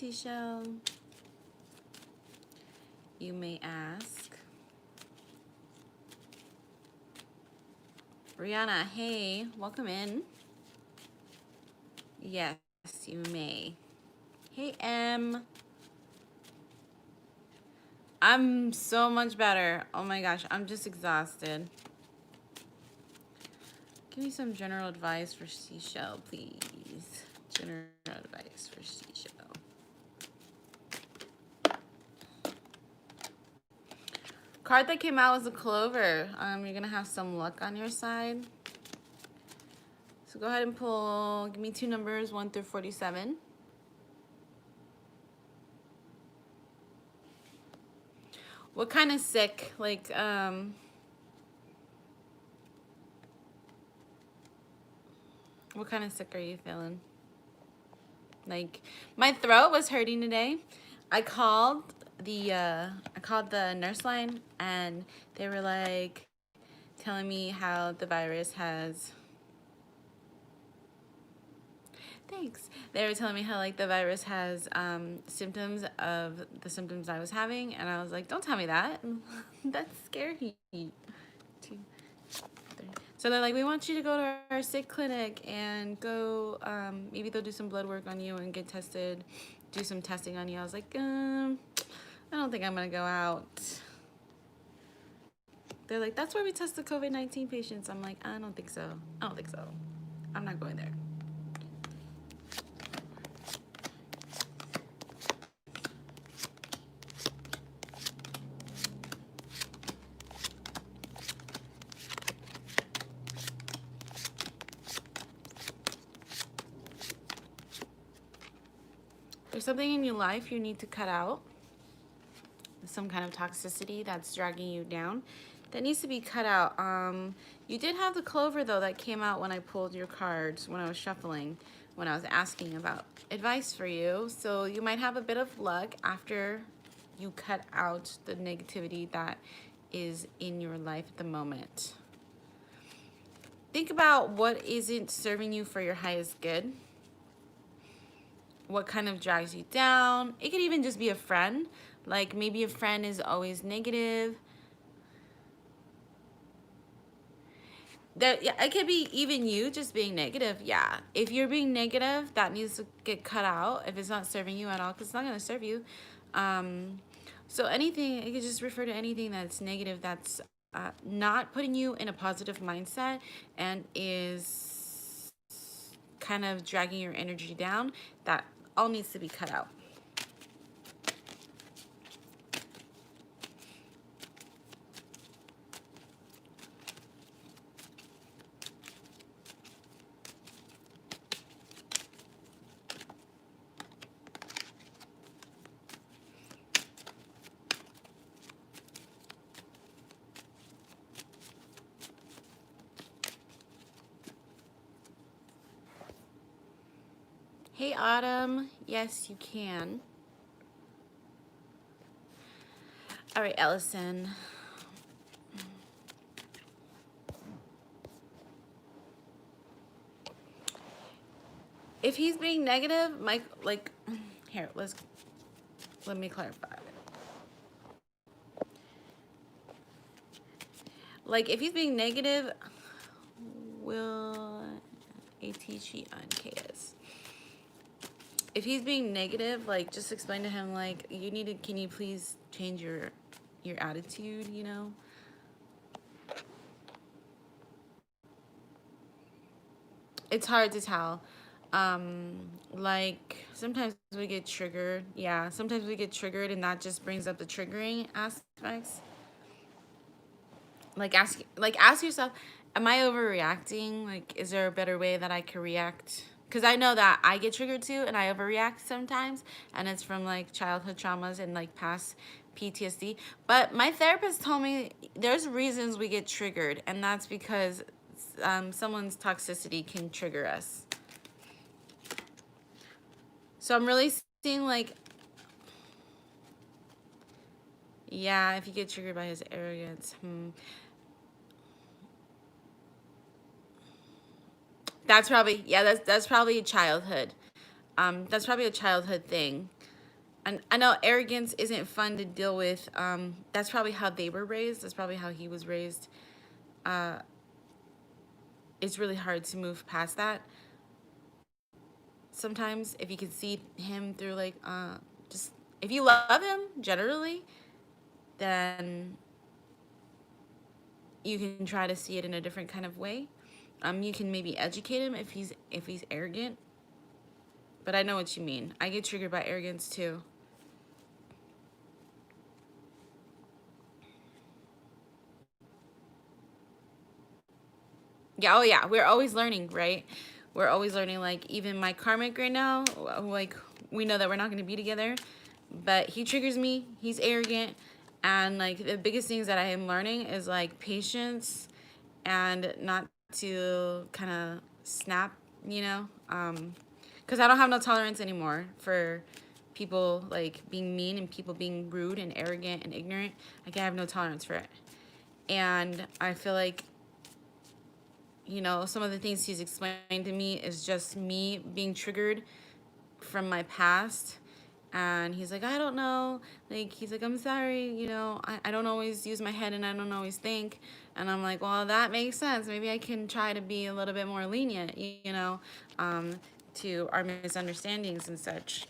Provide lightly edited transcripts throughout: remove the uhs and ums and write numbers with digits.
Seashell? You may ask. Brianna, hey, welcome in. Yes, you may. Hey, M. I'm so much better. Oh my gosh, I'm just exhausted. Give me some general advice for Seashell, please. General advice for Seashell. Card that came out was a clover. You're gonna have some luck on your side. So go ahead and pull, give me two numbers, 1 through 47. What kind of sick? Like, what kind of sick are you feeling? Like, my throat was hurting today. I called the nurse line, and they were like telling me how the virus has. Thanks. They were telling me how like the virus has symptoms of the symptoms I was having, and I was like, don't tell me that. That's scary. 2, 3. So they're like, we want you to go to our sick clinic and go, maybe they'll do some blood work on you and get tested, do some testing on you. I was like, I don't think I'm gonna go out. They're like, that's where we test the COVID-19 patients. I'm like, I don't think so. I don't think so. I'm not going there. There's something in your life you need to cut out. Some kind of toxicity that's dragging you down. That needs to be cut out. You did have the clover though that came out when I pulled your cards, when I was shuffling, when I was asking about advice for you. So you might have a bit of luck after you cut out the negativity that is in your life at the moment. Think about what isn't serving you for your highest good. What kind of drags you down. It could even just be a friend. Like maybe a friend is always negative. Yeah, it could be even you just being negative. Yeah, if you're being negative, that needs to get cut out if it's not serving you at all, because it's not going to serve you. So anything, it could just refer to anything that's negative, that's not putting you in a positive mindset and is kind of dragging your energy down. That all needs to be cut out. Hey, Autumn. Yes, you can. All right, Ellison. If he's being negative, Mike, like, here, let me clarify. Like, if he's being negative, will ATG on KS. If he's being negative, like, just explain to him, like, can you please change your attitude, you know? It's hard to tell. Like, sometimes we get triggered. Yeah, sometimes we get triggered, and that just brings up the triggering aspects. Like, ask yourself, am I overreacting? Like, is there a better way that I could react? Because I know that I get triggered too, and I overreact sometimes, and it's from like childhood traumas and like past PTSD. But my therapist told me there's reasons we get triggered, and that's because someone's toxicity can trigger us. So I'm really seeing like, yeah, if you get triggered by his arrogance, That's probably, yeah, that's probably a childhood. That's probably a childhood thing. and I know arrogance isn't fun to deal with. That's probably how they were raised. That's probably how he was raised. Uh, it's really hard to move past that. Sometimes, if you can see him through like, just if you love him generally, then you can try to see it in a different kind of way. You can maybe educate him if he's arrogant. But I know what you mean. I get triggered by arrogance too. Yeah, oh yeah, we're always learning, right? We're always learning. Like, even my karmic right now, like, we know that we're not going to be together, but he triggers me. He's arrogant. And like, the biggest things that I am learning is like patience and not to kind of snap, you know? Because I don't have no tolerance anymore for people like being mean and people being rude and arrogant and ignorant. Like, I have no tolerance for it. And I feel like, you know, some of the things he's explained to me is just me being triggered from my past. And he's like, I don't know. Like, he's like, I'm sorry, you know, I don't always use my head and I don't always think. And I'm like, well, that makes sense. Maybe I can try to be a little bit more lenient, you know, to our misunderstandings and such.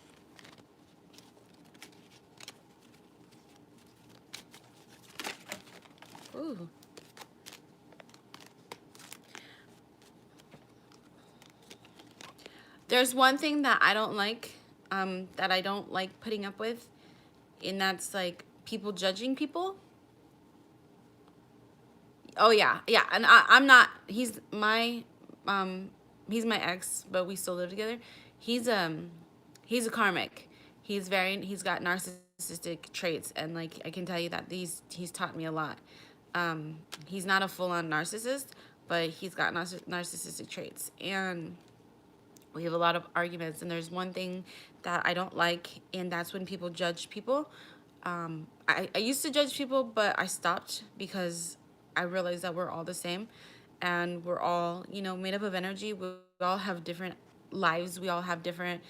Ooh. There's one thing that I don't like, that I don't like putting up with, and that's like people judging people. Oh yeah, yeah, and I'm not. Um, he's my ex, but we still live together. He's he's a karmic. He's got narcissistic traits, and like I can tell you that he's taught me a lot. He's not a full on narcissist, but he's got narcissistic traits, and we have a lot of arguments. And there's one thing that I don't like, and that's when people judge people. I used to judge people, but I stopped because I realized that we're all the same, and we're all, you know, made up of energy. We all have different lives. We all have different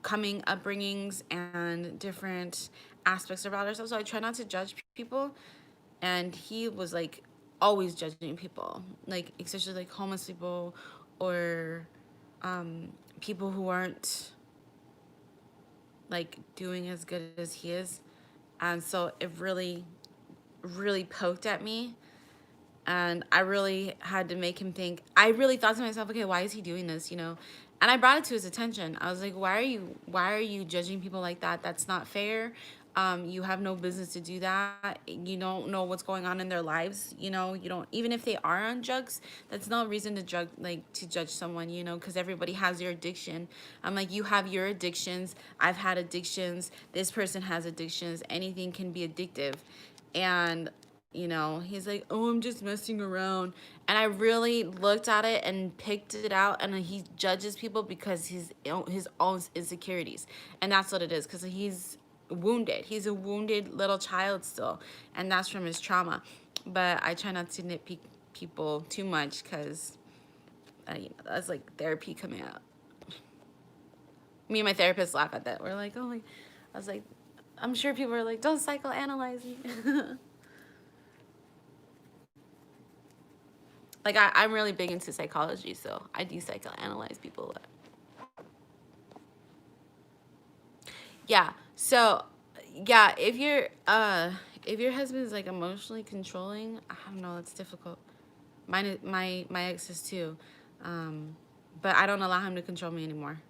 coming upbringings and different aspects about ourselves. So I try not to judge people. And he was like always judging people, like especially like homeless people or people who aren't like doing as good as he is. And so it really, really poked at me. And I really had to make him think. I really thought to myself, okay, why is he doing this, you know? And I brought it to his attention. I was like, why are you judging people like that? That's not fair. You have no business to do that. You don't know what's going on in their lives. You know, you don't, even if they are on drugs, that's no reason to to judge someone, you know, because everybody has your addiction. I'm like, you have your addictions. I've had addictions. This person has addictions. Anything can be addictive. And you know, he's like, oh, I'm just messing around. And I really looked at it and picked it out. And he judges people because his own insecurities. And that's what it is, because he's wounded. He's a wounded little child still. And that's from his trauma. But I try not to nitpick people too much because, you know, that's like therapy coming out. Me and my therapist laugh at that. We're like, oh, my. I was like, I'm sure people are like, don't psychoanalyze me. Like, I'm really big into psychology, so I do psychoanalyze people a lot. Yeah. So, yeah, if your husband is like emotionally controlling, I don't know, it's difficult. My ex is too, but I don't allow him to control me anymore.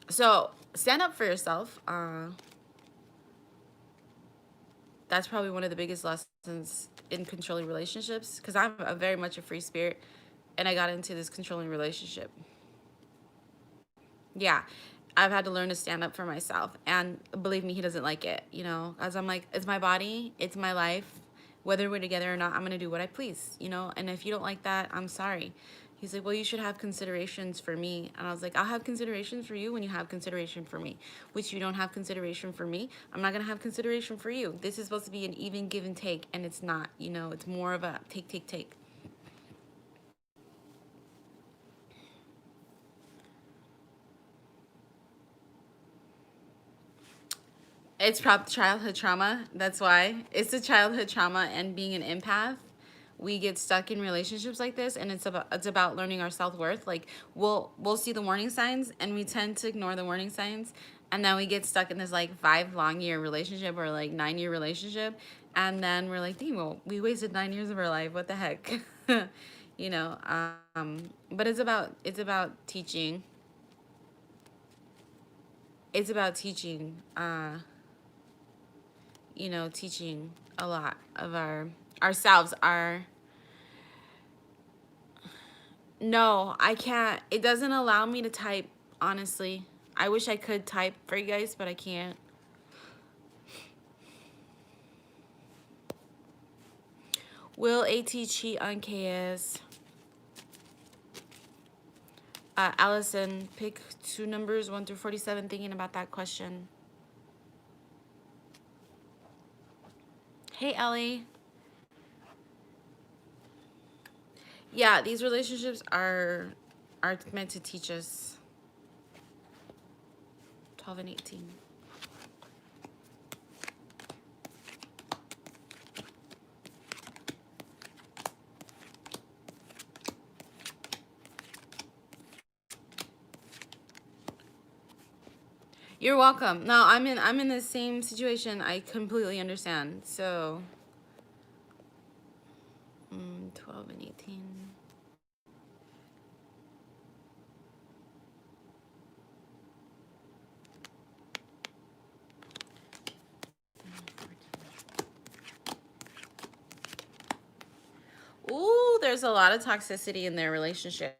So stand up for yourself. That's probably one of the biggest lessons in controlling relationships, because I'm a very much a free spirit, and I got into this controlling relationship. Yeah, I've had to learn to stand up for myself, and believe me, he doesn't like it, you know, as I'm like, it's my body, it's my life, whether we're together or not, I'm gonna do what I please, you know, and if you don't like that, I'm sorry. He's like, well, you should have considerations for me. And I was like, I'll have considerations for you when you have consideration for me. Which you don't have consideration for me, I'm not gonna have consideration for you. This is supposed to be an even give and take, and it's not, you know, it's more of a take, take, take. It's probably childhood trauma. That's why. It's a childhood trauma, and being an empath, we get stuck in relationships like this, and it's about learning our self-worth. Like we'll see the warning signs and we tend to ignore the warning signs, and then we get stuck in this like 5 long-year relationship or like 9-year relationship, and then we're like, dang, well, we wasted 9 years of our life. What the heck? you know, but it's about teaching. It's about teaching. Teaching a lot of ourselves. No, I can't. It doesn't allow me to type, honestly. I wish I could type for you guys, but I can't. Will AT cheat on KS? Allison, pick 2 numbers, 1 through 47, thinking about that question. Hey, Ellie. Yeah, these relationships are meant to teach us. 12 and 18. You're welcome. No, I'm in the same situation. I completely understand. So 12 and 18. Ooh, there's a lot of toxicity in their relationship.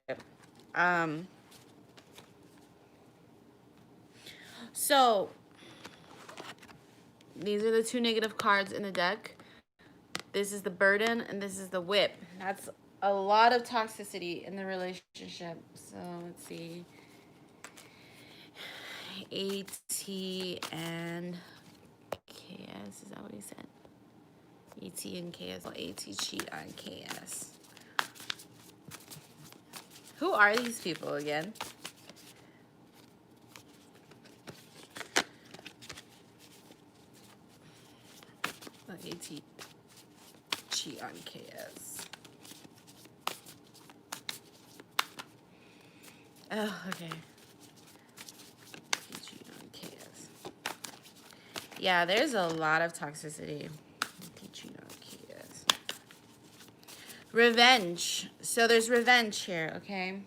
So these are the 2 negative cards in the deck. This is the burden and this is the whip. That's a lot of toxicity in the relationship. So let's see. AT and KS, is that what he said? AT and KS. AT cheat on KS. Who are these people again? AT cheat on KS. Oh, okay. Cheat on KS. Yeah, there's a lot of toxicity. Cheat on KS. Revenge. So there's revenge here, okay?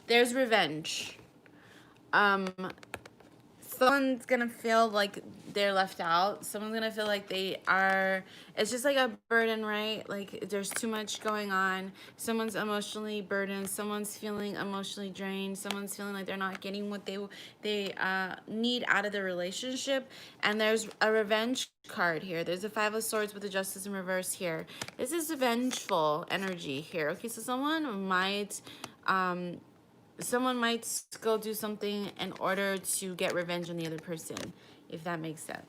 There's revenge. Someone's gonna feel like they're left out. Someone's gonna feel like it's just like a burden, right? Like there's too much going on. Someone's emotionally burdened. Someone's feeling emotionally drained. Someone's feeling like they're not getting what they need out of the relationship. And there's a revenge card here. There's a 5 of Swords with the Justice in reverse here. This is a vengeful energy here. Okay, so someone might go do something in order to get revenge on the other person, if that makes sense.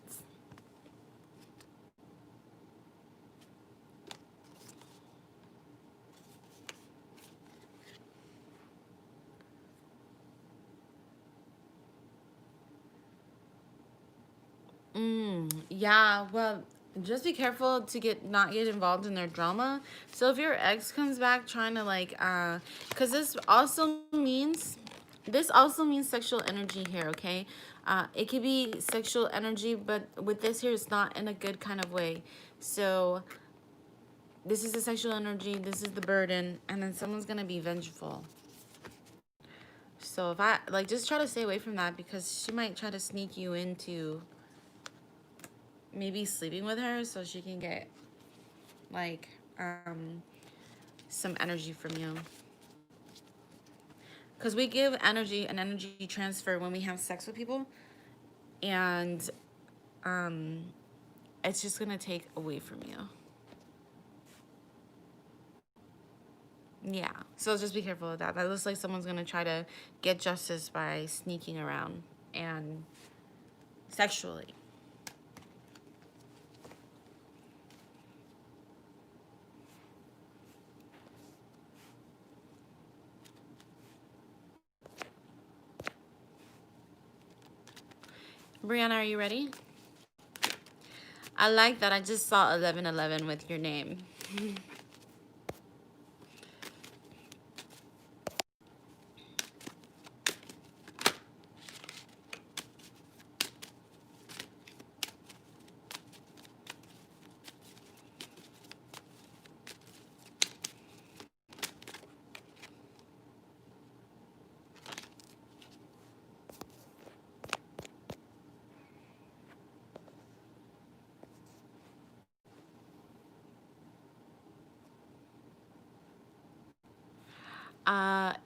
Yeah, well, just be careful to not get involved in their drama. So if your ex comes back trying to because this also means sexual energy here, okay? It could be sexual energy, but with this here, it's not in a good kind of way. So this is the sexual energy, this is the burden, and then someone's gonna be vengeful. So if I just try to stay away from that, because she might try to sneak you into maybe sleeping with her so she can get some energy from you. Because we give an energy transfer when we have sex with people, and it's just gonna take away from you. Yeah, so just be careful of that. That looks like someone's gonna try to get justice by sneaking around and sexually. Brianna, are you ready? I like that. I just saw 1111 with your name.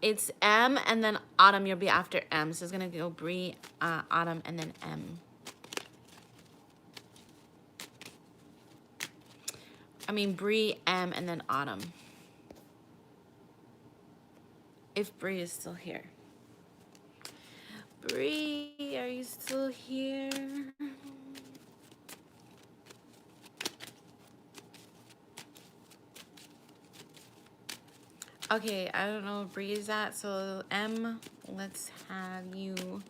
It's M and then Autumn. You'll be after M. So it's gonna go Bree, Autumn, and then M. I mean Bree, M, and then Autumn. If Bree is still here. Bree, are you still here? Okay, I don't know where Bree is at. So M, let's have you.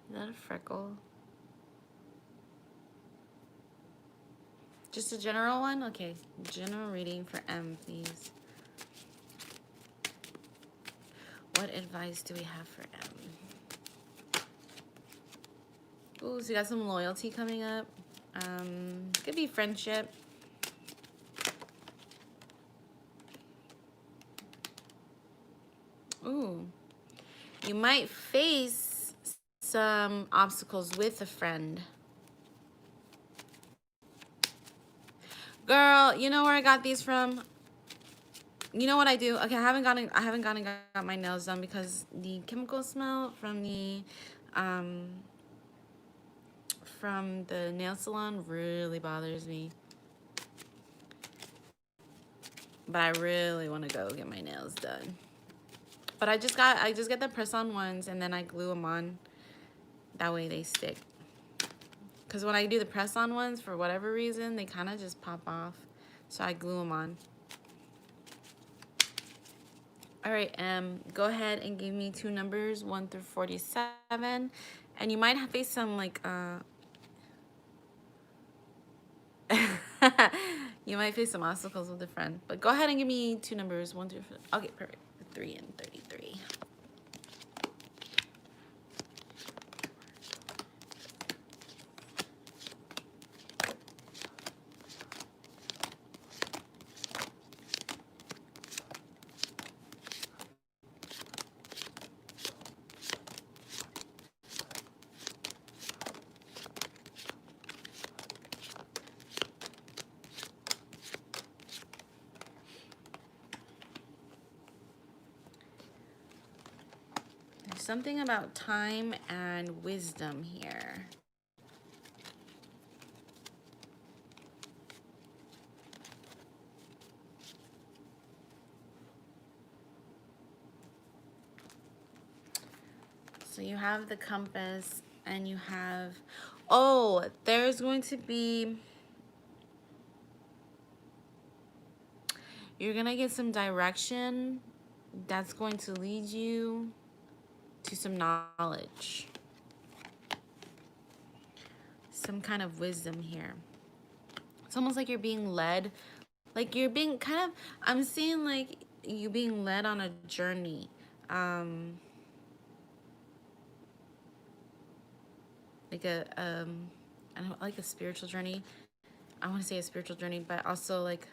Is that a freckle? Just a general one? Okay, general reading for M, please. What advice do we have for M? Ooh, so you got some loyalty coming up. Could be friendship. Ooh, you might face some obstacles with a friend. Girl, you know where I got these from? You know what I do? Okay, I haven't gone and got my nails done because the chemical smell from the nail salon really bothers me. But I really want to go get my nails done. But I just get the press-on ones and then I glue them on. That way they stick. Because when I do the press-on ones, for whatever reason, they kind of just pop off. So I glue them on. All right, go ahead and give me 2 numbers, 1 through 47. And you might face some, like, you might face some obstacles with a friend. But go ahead and give me 2 numbers, 1 through 4. Okay, perfect. 3 and 33. Something about time and wisdom here. So you have the compass and you have, oh, there's going to be, you're going to get some direction that's going to lead you to some knowledge. Some kind of wisdom here. It's almost like you're being led. Like you're being kind of, I'm seeing like you being led on a journey. Like a, I don't like a spiritual journey. I want to say a spiritual journey, but also like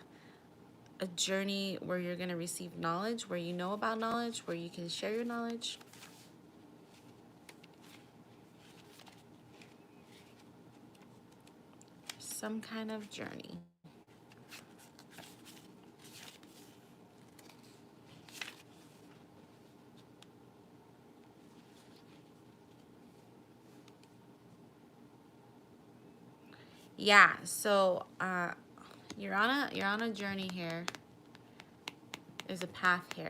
a journey where you're going to receive knowledge, where you know about knowledge, where you can share your knowledge. Some kind of journey. Yeah, so you're on a journey here. There's a path here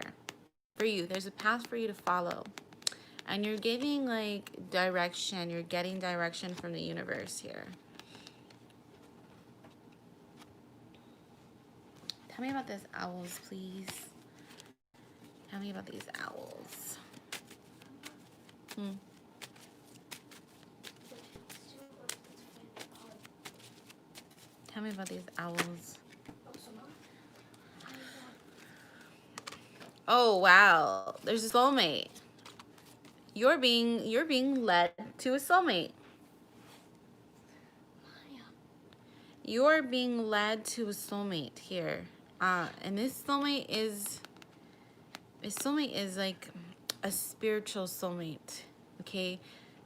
for you. There's a path for you to follow. And you're giving like direction. You're getting direction from the universe here. Tell me about these owls, please. Tell me about these owls. Tell me about these owls. Oh wow, there's a soulmate. You're being led to a soulmate. You're being led to a soulmate here. And this soulmate is like a spiritual soulmate. Okay?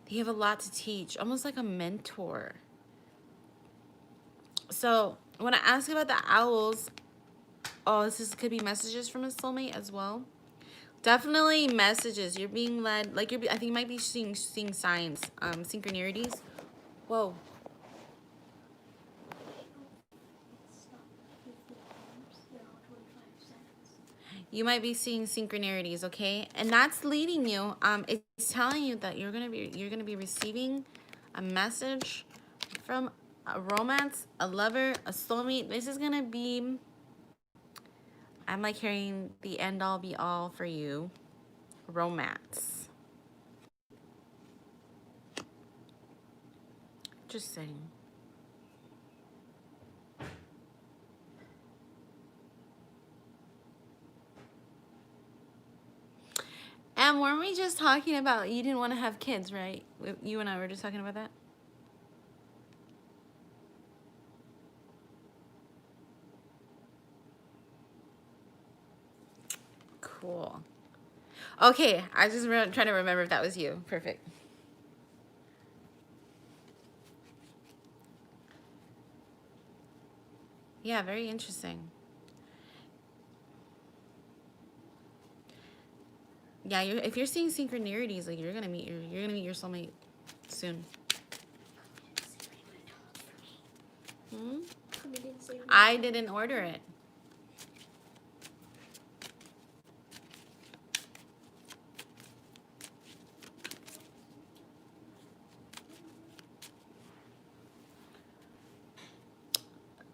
They have a lot to teach, almost like a mentor. So when I ask about the owls, oh, could be messages from a soulmate as well. Definitely messages. You're being led, like I think you might be seeing signs, synchronicities. Whoa. You might be seeing synchronicities, okay? And that's leading you. It's telling you that you're gonna be receiving a message from a romance, a lover, a soulmate. This is gonna be, I'm like hearing the end all be all for you. Romance. Just saying. And weren't we just talking about you didn't want to have kids, right? You and I were just talking about that. Cool. Okay, I just trying to remember if that was you. Perfect. Yeah, very interesting. Yeah, if you're seeing synchronicities, like you're gonna meet your soulmate soon. I didn't order it.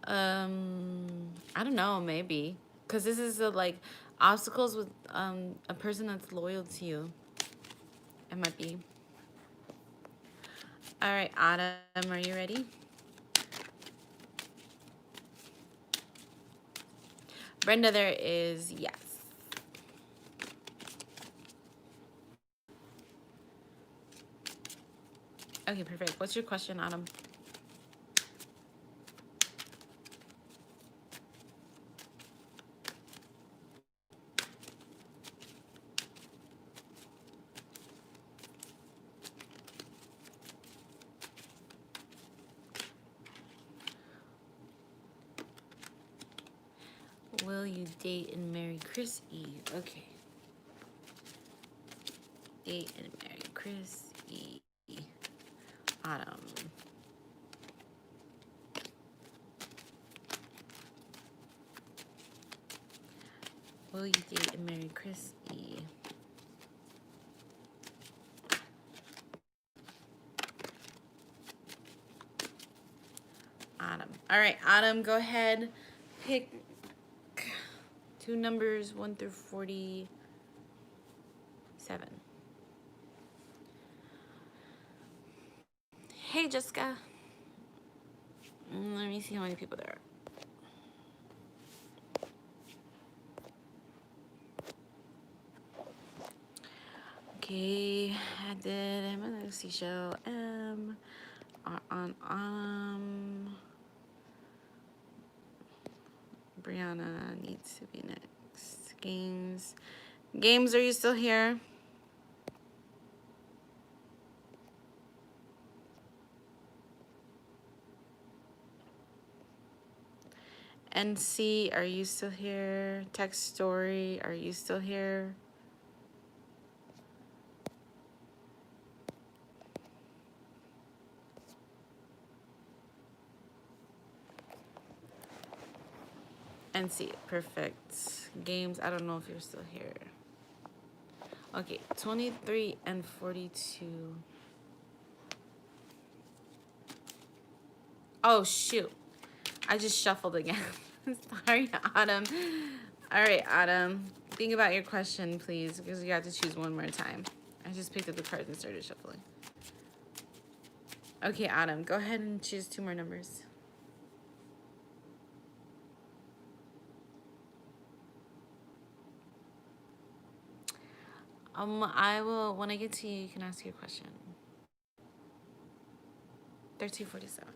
I don't know, maybe. Because this is like obstacles with a person that's loyal to you. It might be. All right, Autumn, are you ready? Brenda, there is yes. Okay, perfect. What's your question, Autumn? Will you date and marry Chris E? Okay. Date and marry Chris E. Autumn. Will you date and marry Chris E? Autumn. All right, Autumn, go ahead. Pick two numbers 1 through 47. Hey, Jessica. Let me see how many people there are. Okay, I did. I'm gonna see show on Brianna needs to be next. Games, are you still here? NC, are you still here? Text Story, are you still here? NC, perfect. Games, I don't know if you're still here. Okay, 23 and 42. Oh, shoot. I just shuffled again. Sorry, Autumn. All right, Autumn. Think about your question, please, because you have to choose one more time. I just picked up the cards and started shuffling. Okay, Autumn, go ahead and choose 2 more numbers. I will, when I get to you, you can ask your question. 1347.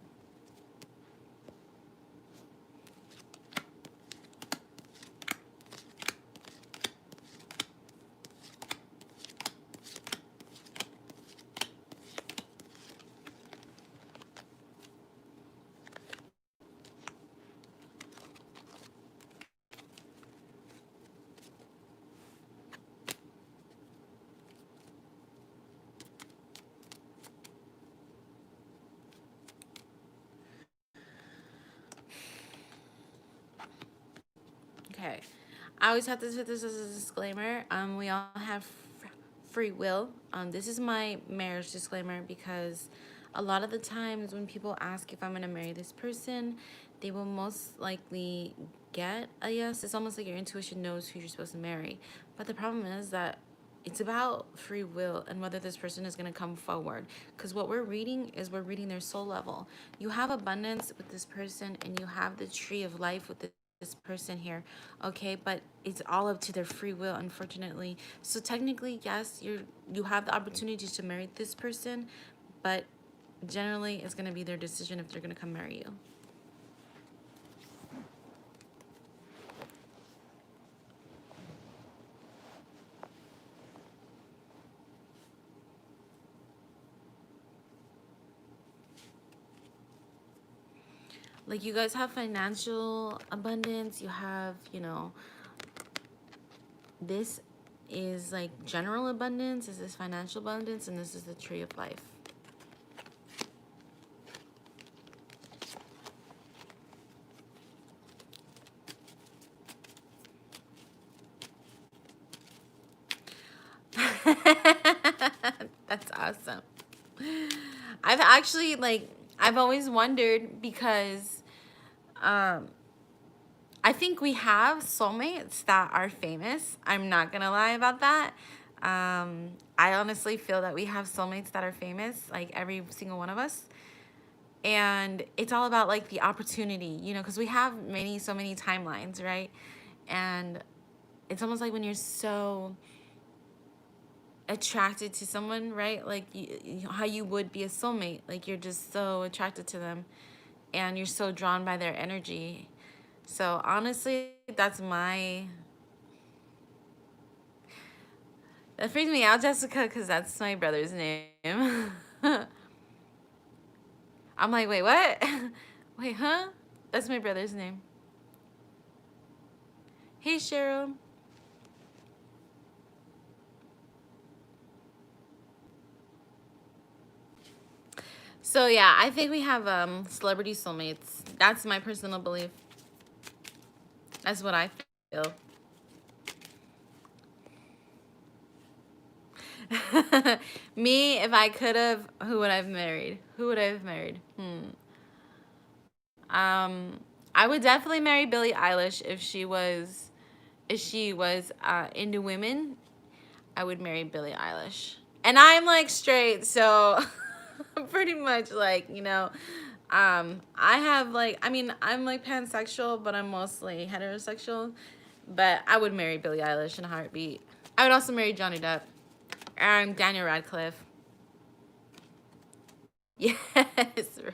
Okay. I always have to put this as a disclaimer. We all have free will. This is my marriage disclaimer because a lot of the times when people ask if I'm going to marry this person, they will most likely get a yes. It's almost like your intuition knows who you're supposed to marry. But the problem is that it's about free will and whether this person is going to come forward, because what we're reading is we're reading their soul level. You have abundance with this person and you have the tree of life with this person here, okay, but it's all up to their free will, unfortunately. So technically, yes, you have the opportunity to marry this person, but generally it's going to be their decision if they're going to come marry you. Like, you guys have financial abundance, you have, you know, this is like general abundance, this is financial abundance, and this is the tree of life. That's awesome. I've actually, like, I've always wondered because I think we have soulmates that are famous. I'm not gonna lie about that. I honestly feel that we have soulmates that are famous, like every single one of us. And it's all about like the opportunity, you know, because we have so many timelines, right? And it's almost like when you're so attracted to someone, right? Like how you would be a soulmate, like you're just so attracted to them and you're so drawn by their energy. So honestly, that freaks me out, Jessica, because that's my brother's name. I'm like, wait, what? Wait, huh? That's my brother's name. Hey, Cheryl. So yeah, I think we have celebrity soulmates. That's my personal belief. That's what I feel. Me, if I could have, who would I have married? Who would I have married? I would definitely marry Billie Eilish if she was into women. I would marry Billie Eilish. And I'm like straight, so pretty much like, you know, I have like, I mean, I'm like pansexual, but I'm mostly heterosexual. But I would marry Billie Eilish in a heartbeat. I would also marry Johnny Depp and Daniel Radcliffe. Yes,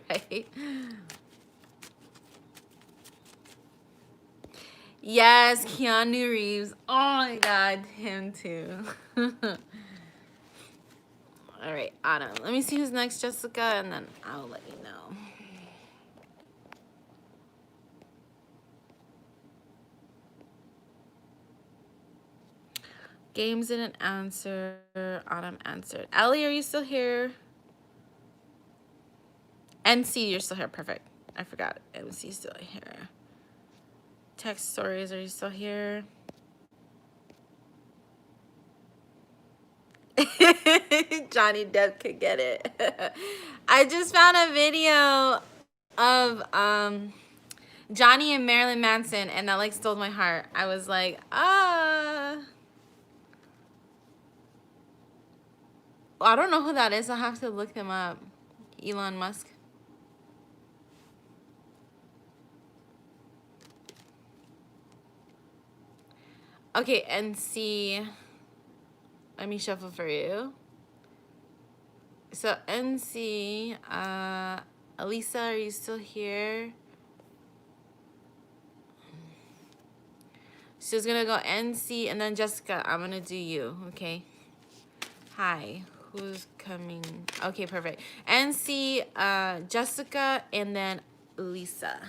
right. Yes, Keanu Reeves. Oh my God, him too. All right, Autumn. Let me see who's next, Jessica, and then I'll let you know. Games didn't answer. Autumn answered. Ellie, are you still here? NC, you're still here. Perfect. I forgot. MC still here. Text stories, are you still here? Johnny Depp could get it. I just found a video of Johnny and Marilyn Manson, and that like stole my heart. I was like, ah. I don't know who that is. I'll have to look them up. Elon Musk. Okay, NC. Let me shuffle for you. So NC, Elisa, are you still here? She's gonna go NC, and then Jessica, I'm gonna do you, okay? Hi, who's coming? Okay, perfect. NC, Jessica, and then Lisa.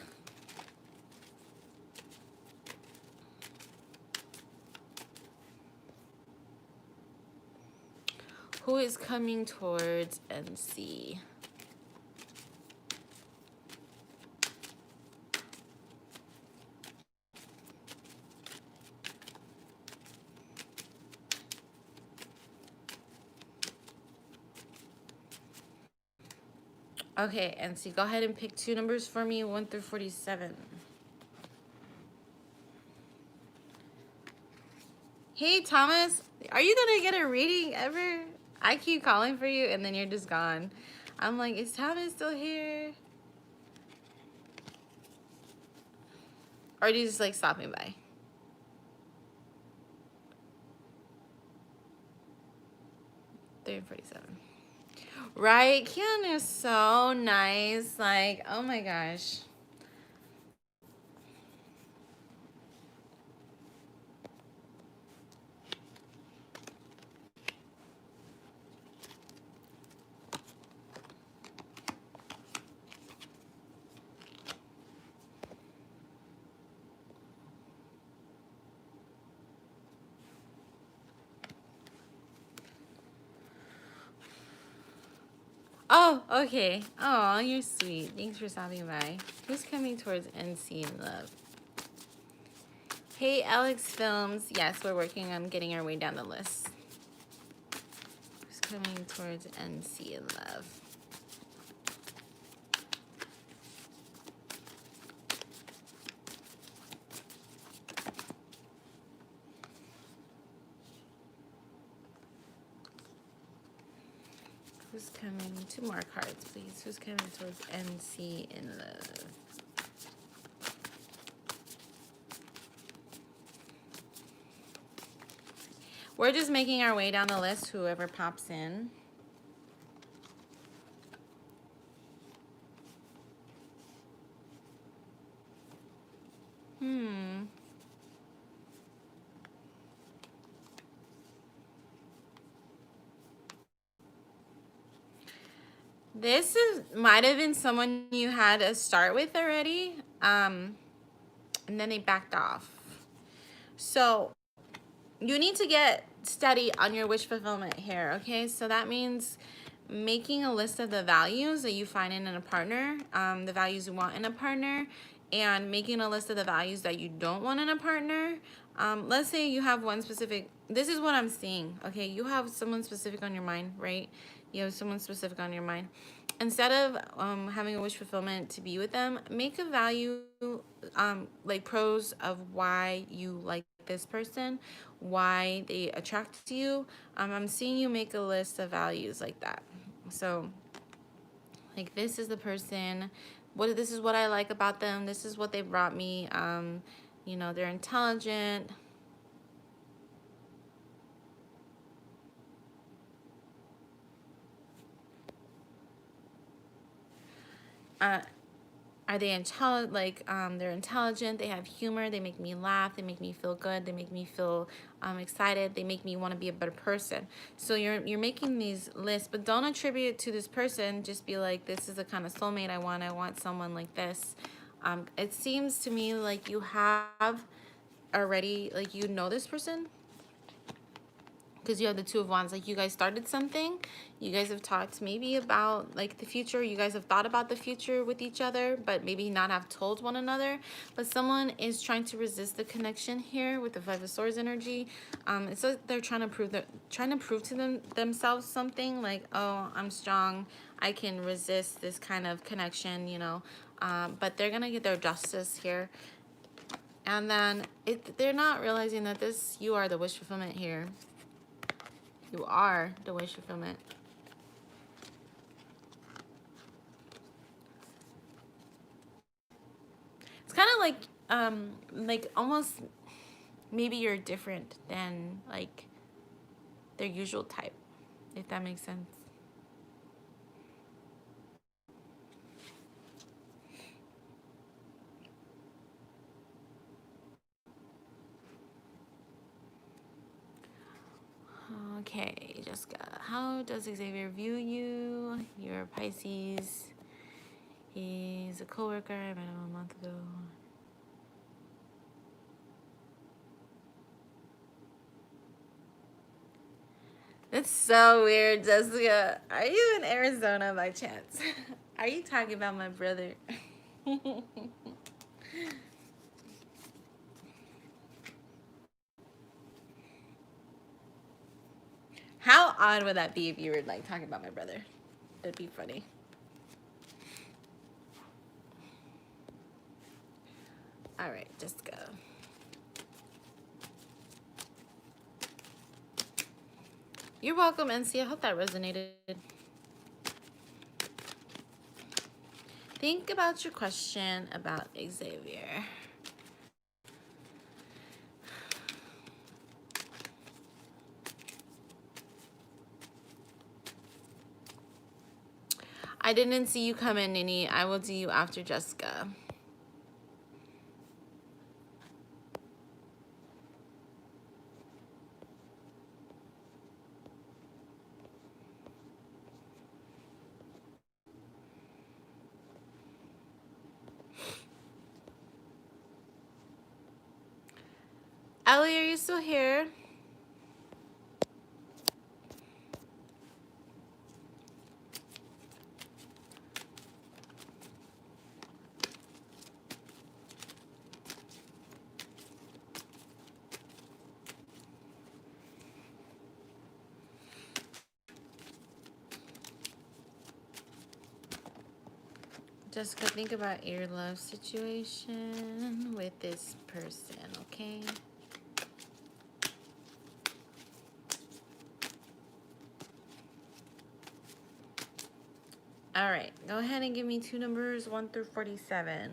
Who is coming towards NC? Okay, NC, go ahead and pick two numbers for me, 1 through 47. Hey, Thomas, are you gonna get a reading ever? I keep calling for you, and then you're just gone. I'm like, is Thomas still here? Or do you just like stopping by? Three and 47. Right? Keanu is so nice. Like, oh my gosh. Oh, okay. Oh, you're sweet. Thanks for stopping by. Who's coming towards NC in love? Hey, Alex Films. Yes, we're working on getting our way down the list. Who's coming towards NC in love? Who's coming? Two more cards, please. Who's coming towards NC in love? We're just making our way down the list, whoever pops in. This might have been someone you had a start with already, and then they backed off. So you need to get steady on your wish fulfillment here, okay? So that means making a list of the values that you find in a partner, the values you want in a partner, and making a list of the values that you don't want in a partner. Let's say you have one specific, this is what I'm seeing, okay? You have someone specific on your mind, right? You have someone specific on your mind. Instead of having a wish fulfillment to be with them, make a value, like pros of why you like this person, why they attract to you. I'm seeing you make a list of values like that. So, like, this is the person, this is what I like about them, this is what they brought me. You know, they're intelligent. Are they intelligent? Like, they're intelligent, they have humor, they make me laugh, they make me feel good, they make me feel excited, they make me want to be a better person. So you're making these lists, but don't attribute it to this person. Just be like, this is the kind of soulmate I want someone like this. It seems to me like you have already, like, you know this person, because you have the Two of Wands. Like, you guys started something, you guys have talked maybe about like the future, you guys have thought about the future with each other, but maybe not have told one another. But someone is trying to resist the connection here with the Five of Swords energy. It's like they're trying to prove to themselves something, like, oh, I'm strong, I can resist this kind of connection, you know. But they're gonna get their justice here. And then they're not realizing that you are the wish fulfillment here. You are the wish fulfillment. It's kind of like almost maybe you're different than like their usual type, if that makes sense. Okay, Jessica, how does Xavier view you? You're a Pisces. He's a coworker. I met him a month ago. It's so weird, Jessica. Are you in Arizona by chance? Are you talking about my brother? How odd would that be if you were like talking about my brother? That'd be funny. All right, Jessica. You're welcome, NC. I hope that resonated. Think about your question about Xavier. I didn't see you come in, Nini. I will do you after Jessica. Ellie, are you still here? Jessica, think about your love situation with this person, okay? All right, go ahead and give me two numbers, 1 through 47.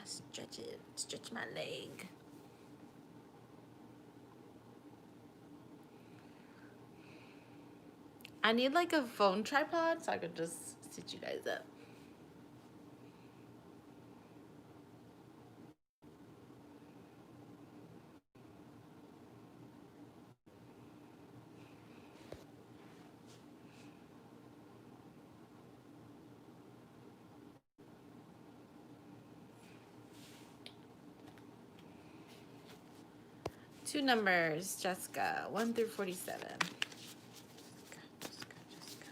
Stretch it, stretch my leg. I need like a phone tripod so I could just sit you guys up. Two numbers, Jessica, 1 through 47. Jessica.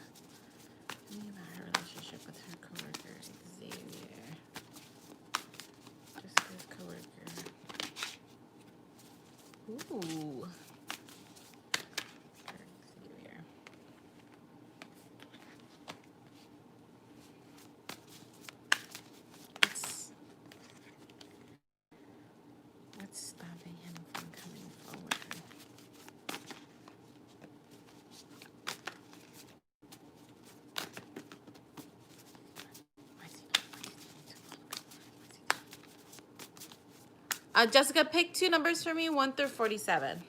Tell me about her relationship with her coworker, Xavier. Jessica's coworker. Ooh. Xavier. What's stopping him from coming forward? Jessica, pick two numbers for me, 1 through 47.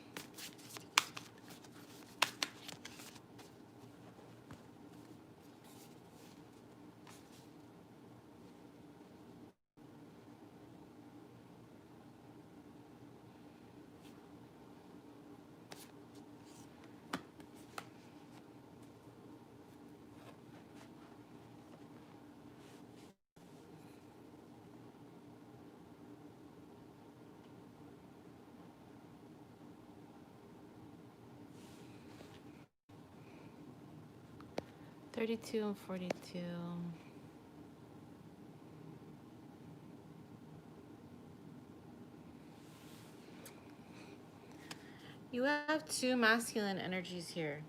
$32 and $42. You have two masculine energies here.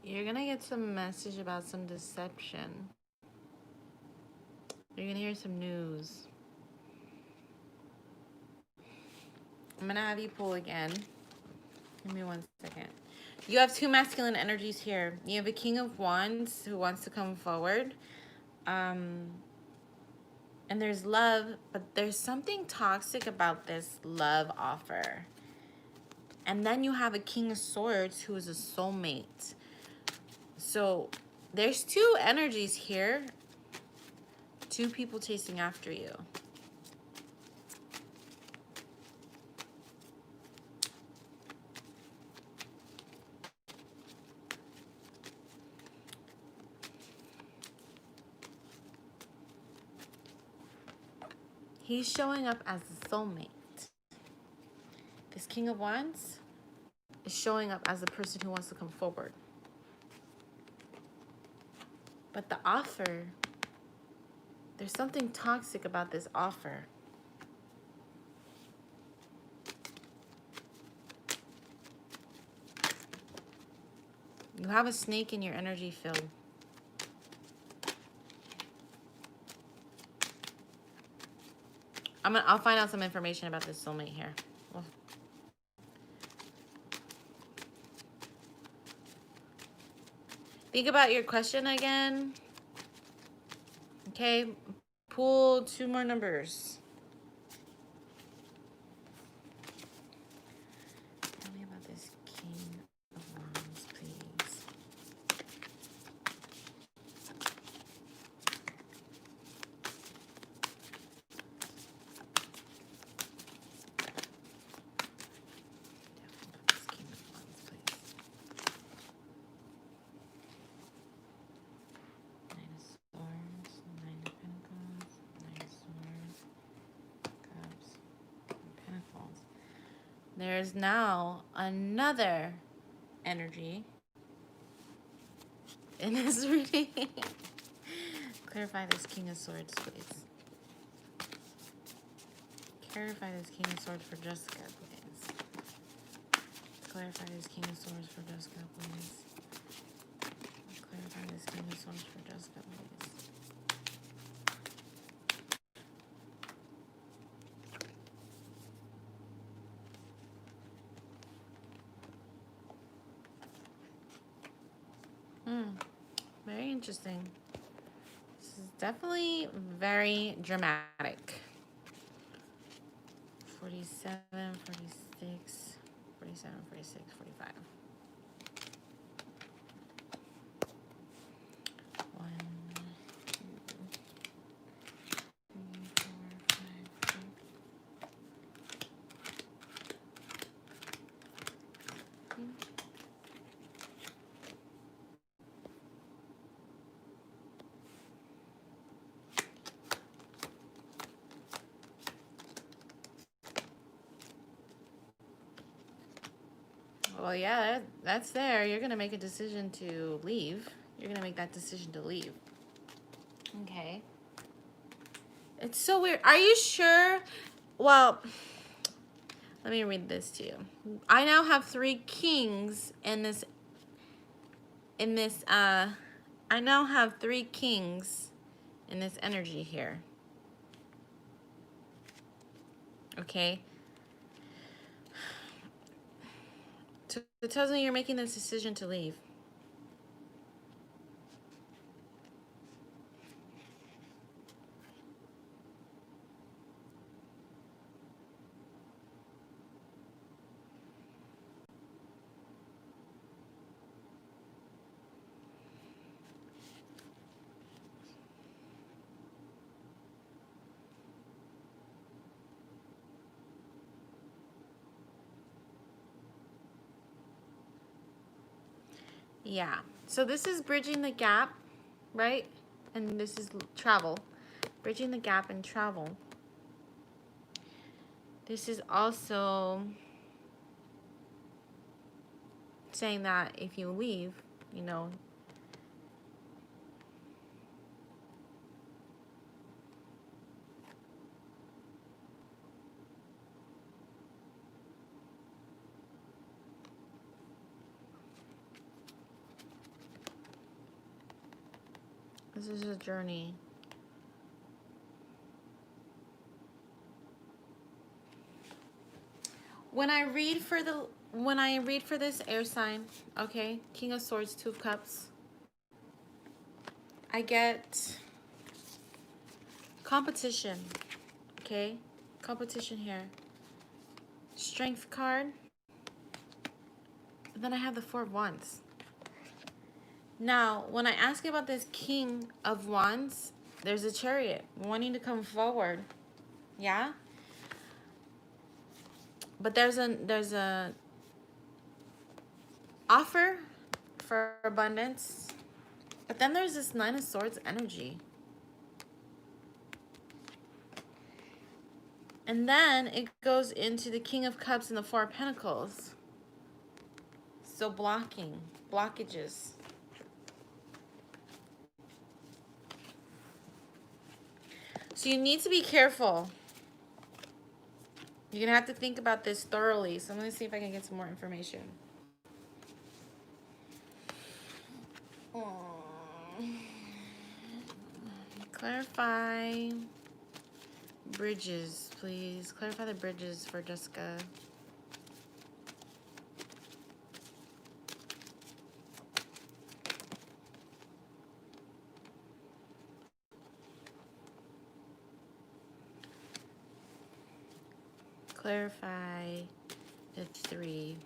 You're gonna get some message about some deception. You're gonna hear some news. I'm gonna have you pull again. Give me 1 second. You have two masculine energies here. You have a King of Wands who wants to come forward. And there's love, but there's something toxic about this love offer. And then you have a King of Swords who is a soulmate. So there's two energies here. Two people chasing after you. He's showing up as a soulmate. This King of Wands is showing up as the person who wants to come forward. But the offer, there's something toxic about this offer. You have a snake in your energy field. I'll find out some information about this soulmate here. Well, think about your question again. Okay, pull two more numbers. Tell me about this King of Wands, please. There's now another energy in this reading. Clarify this King of Swords, please. Clarify this King of Swords for Jessica, please. Clarify this King of Swords for Jessica, please. Clarify this King of Swords for Jessica, please. Very interesting. This is definitely very dramatic. 47, 46, 47, 46, 45. 1, 2, 3, 4, 5, 6. Well, yeah, that's there. You're going to make a decision to leave. You're going to make that decision to leave. Okay. It's so weird. Are you sure? Well, let me read this to you. I now have 3 kings in this, I now have 3 kings in this energy here. Okay. So it tells me you're making this decision to leave. Yeah. So this is bridging the gap, right? And this is travel. Bridging the gap and travel. This is also saying that if you leave, you know, this is a journey. When I read for this air sign, okay, King of Swords, Two of Cups, I get competition, okay? Competition here. Strength card. And then I have the Four of Wands. Now, when I ask about this King of Wands, there's a Chariot wanting to come forward. Yeah? But there's a offer for abundance. But then there's this Nine of Swords energy. And then it goes into the King of Cups and the Four of Pentacles. So blockages. So you need to be careful. You're going to have to think about this thoroughly. So I'm going to see if I can get some more information. Clarify bridges, please. Clarify the bridges for Jessica. Clarify the 3.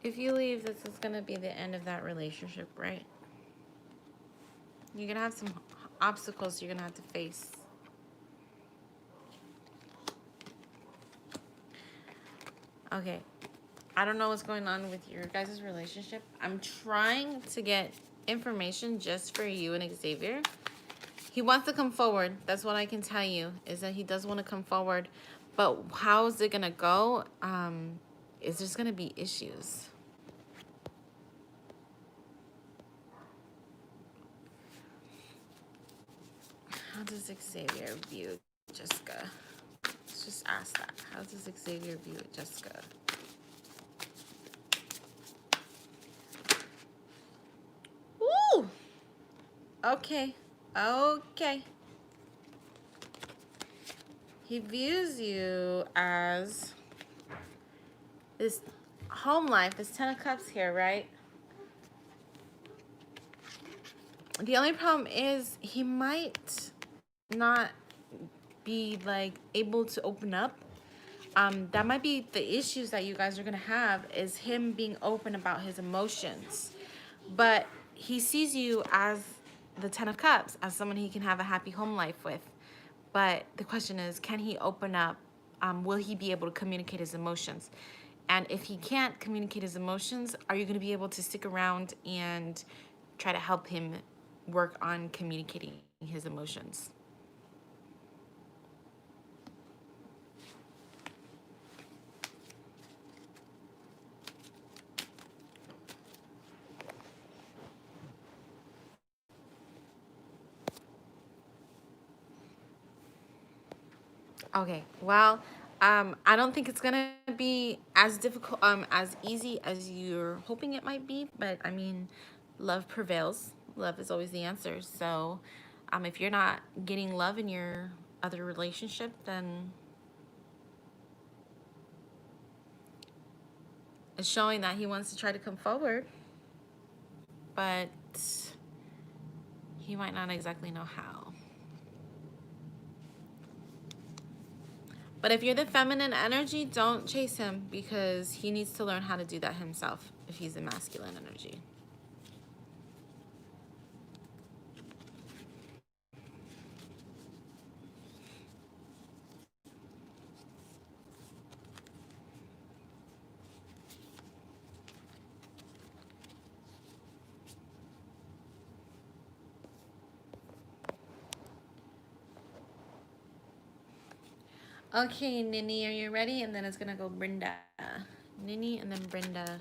If you leave, this is going to be the end of that relationship, right? You're going to have some obstacles you're going to have to face. Okay. I don't know what's going on with your guys' relationship. I'm trying to get information just for you and Xavier. He wants to come forward. That's what I can tell you, is that he does want to come forward. But how is it going to go? Is there's going to be issues. How does Xavier view Jessica? Let's just ask that. How does Xavier view Jessica? Woo! Okay. Okay. He views you as this home life, this 10 of Cups here, right? The only problem is he might not be like able to open up. That might be the issues that you guys are gonna have, is him being open about his emotions. But he sees you as the 10 of Cups, as someone he can have a happy home life with. But the question is, can he open up? Will he be able to communicate his emotions? And if he can't communicate his emotions, are you going to be able to stick around and try to help him work on communicating his emotions? Okay, well, I don't think it's gonna be as difficult, as easy as you're hoping it might be, but I mean, love prevails. Love is always the answer. So, if you're not getting love in your other relationship, then it's showing that he wants to try to come forward, but he might not exactly know how. But if you're the feminine energy, don't chase him because he needs to learn how to do that himself if he's the masculine energy. Okay, Nini, are you ready? And then it's gonna go Brenda. Nini and then Brenda.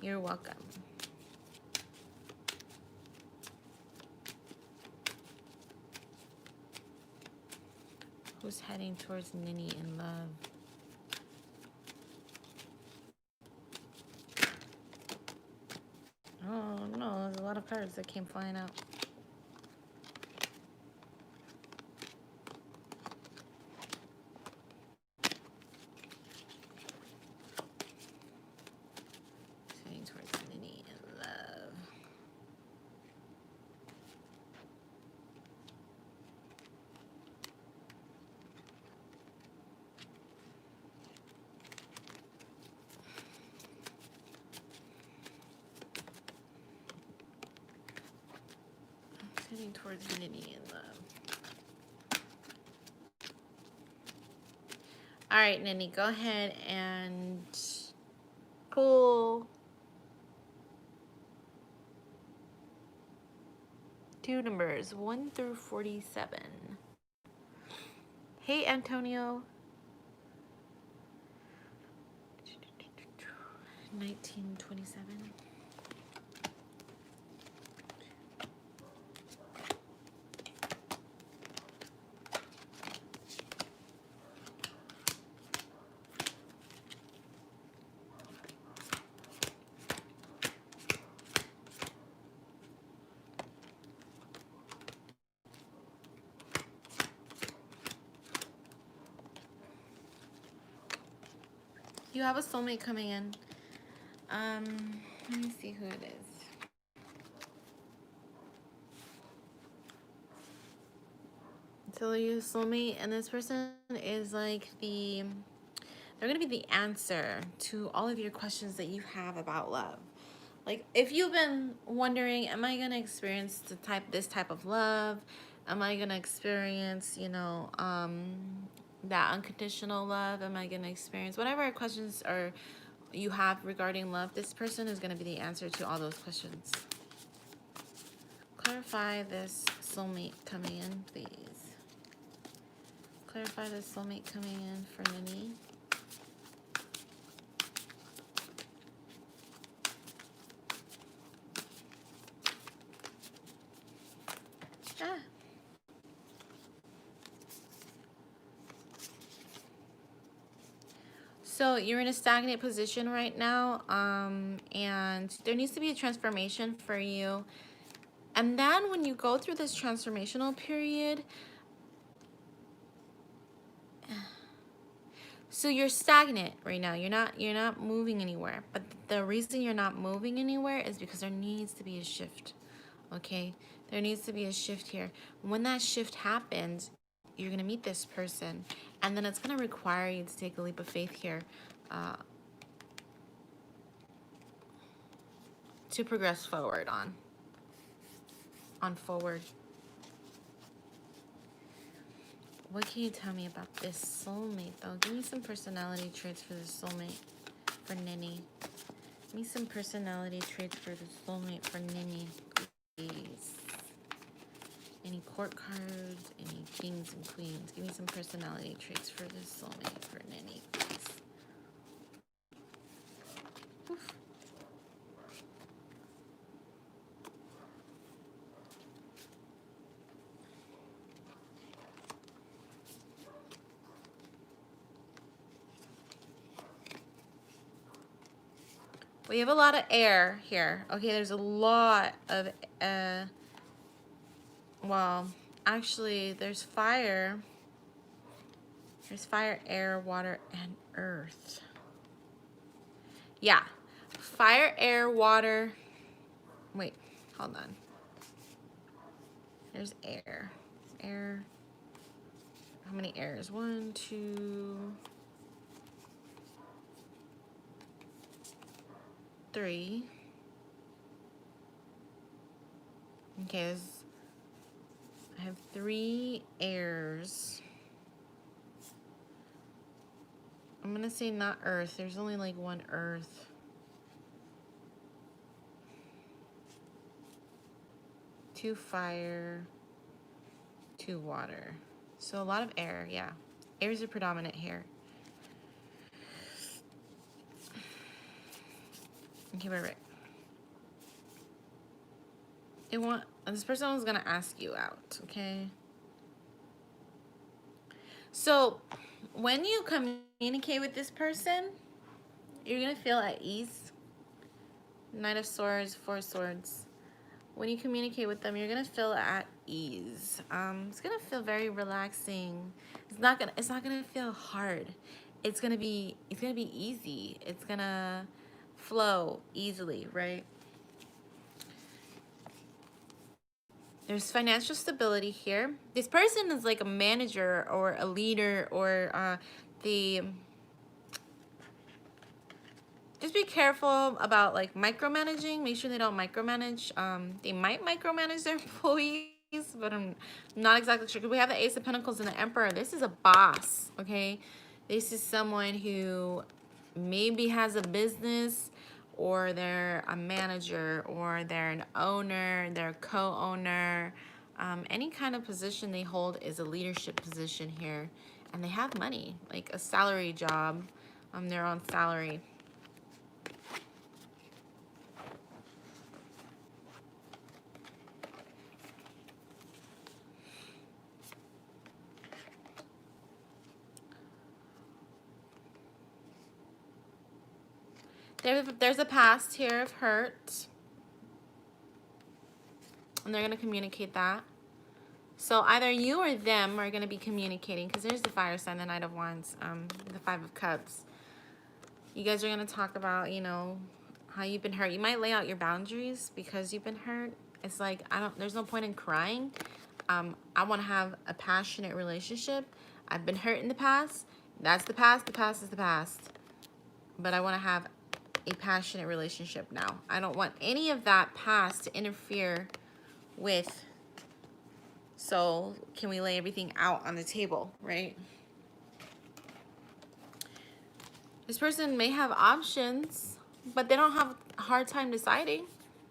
You're welcome. Who's heading towards Nini in love? Oh no, there's a lot of cards that came flying out. Heading towards Nini in love. Heading towards Nini in love. All right, Nini, go ahead and pull 2 numbers, 1 through 47. Hey, Antonio. 1927. You have a soulmate coming in. Let me see who it is. So your soulmate, and this person is like they're gonna be the answer to all of your questions that you have about love. Like if you've been wondering, am I gonna experience this type of love? Am I gonna experience, that unconditional love? Am I gonna experience whatever questions or you have regarding love? This person is gonna be the answer to all those questions. Clarify this soulmate coming in, please. Clarify this soulmate coming in for Nini. Ah. So you're in a stagnant position right now, and there needs to be a transformation for you. And then when you go through this transformational period, so you're stagnant right now. You're not moving anywhere. But the reason you're not moving anywhere is because there needs to be a shift. Okay? There needs to be a shift here. When that shift happens, you're going to meet this person, and then it's going to require you to take a leap of faith here to progress forward on forward. What can you tell me about this soulmate, though? Give me some personality traits for this soulmate for Nini. Give me some personality traits for the soulmate for Nini, please. Any court cards, any kings and queens. Give me some personality traits for this soulmate for Nini, please. Oof. We have a lot of air here. Okay, there's a lot of, well, actually, there's fire. There's fire, air, water, and earth. Yeah, fire, air, water. Wait, hold on. There's air. Air. How many airs? 1, 2, 3. Okay, I have 3 airs. I'm gonna say not earth. There's only like 1 earth. Two fire, 2 water. So a lot of air, yeah. Air is a predominant here. Okay, right. This person was gonna ask you out, okay? So when you communicate with this person, you're gonna feel at ease. Knight of Swords, 4 Swords. When you communicate with them, you're gonna feel at ease. It's gonna feel very relaxing. It's not gonna feel hard. It's gonna be easy. It's gonna flow easily, right? There's financial stability here. This person is like a manager or a leader or just be careful about like micromanaging. Make sure they don't micromanage. They might micromanage their employees, but I'm not exactly sure. We have the Ace of Pentacles and the Emperor. This is a boss, okay? This is someone who maybe has a business, or they're a manager, or they're an owner, they're a co-owner. Any kind of position they hold is a leadership position here. And they have money, like a salary job. They're on salary. There's a past here of hurt. And they're going to communicate that. So either you or them are going to be communicating, because there's the fire sign, the Knight of Wands, the 5 of Cups. You guys are going to talk about, you know, how you've been hurt. You might lay out your boundaries because you've been hurt. It's like, there's no point in crying. I want to have a passionate relationship. I've been hurt in the past. That's the past. The past is the past. But I want to have a passionate relationship now. I don't want any of that past to interfere with. So can we lay everything out on the table, right? This person may have options, but they don't have a hard time deciding.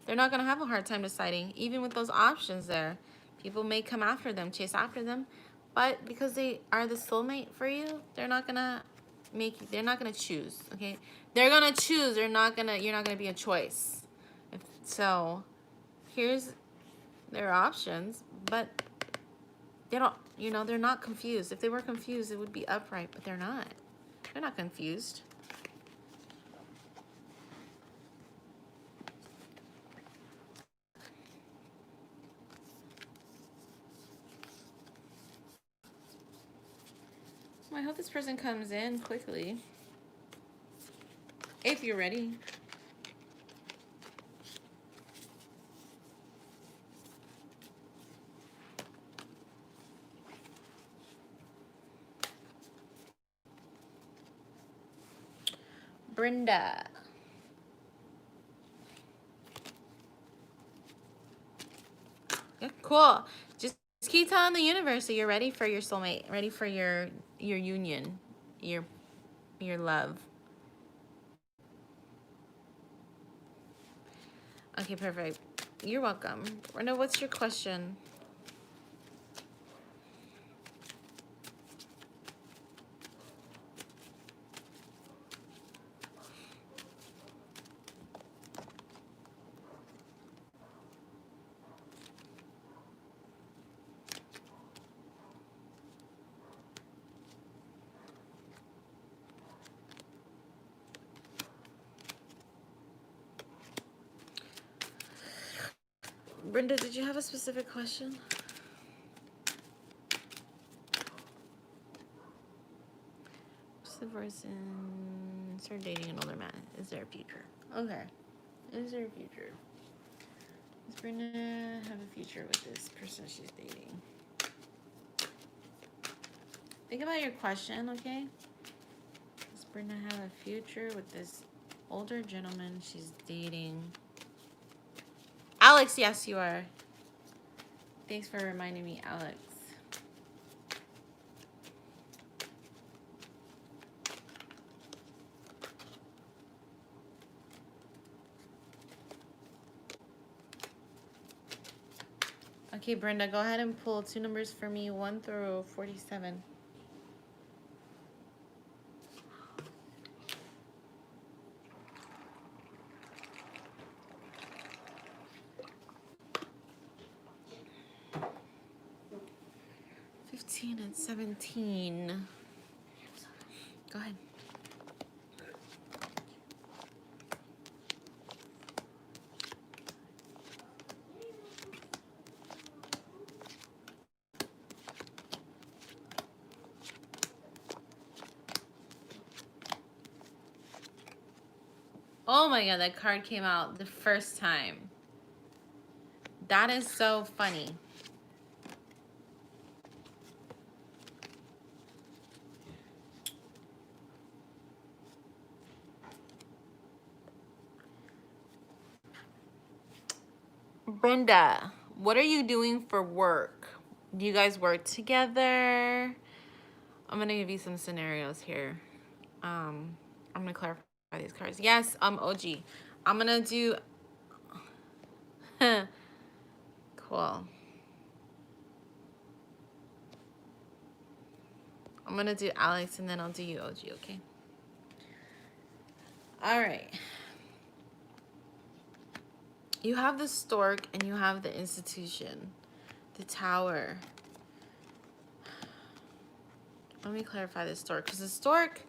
They're not going to have a hard time deciding, even with those options there. People may come after them, chase after them, but because they are the soulmate for you, they're not going to choose, okay? They're going to choose. You're not going to be a choice. So here's their options, but they don't, they're not confused. If they were confused, it would be upright, but they're not. They're not confused. Well, I hope this person comes in quickly. If you're ready. Brenda. Yeah, cool. Just keep telling the universe that you're ready for your soulmate, ready for your union, your love. Okay, perfect. You're welcome. Brenda, what's your question? Brenda, did you have a specific question? What's the person start dating an older man? Is there a future? Okay. Is there a future? Does Brenda have a future with this person she's dating? Think about your question, okay? Does Brenda have a future with this older gentleman she's dating? Alex, yes, you are. Thanks for reminding me, Alex. Okay, Brenda, go ahead and pull 2 numbers for me, 1 through 47. And 17. Go ahead. Oh my god, that card came out the first time. That is so funny. Brenda, what are you doing for work? Do you guys work together? I'm gonna give you some scenarios here. I'm gonna clarify these cards. Yes, OG. I'm gonna do cool. I'm gonna do Alex and then I'll do you, OG, okay? Alright. You have the stork and you have the institution. The tower. Let me clarify the stork, because the stork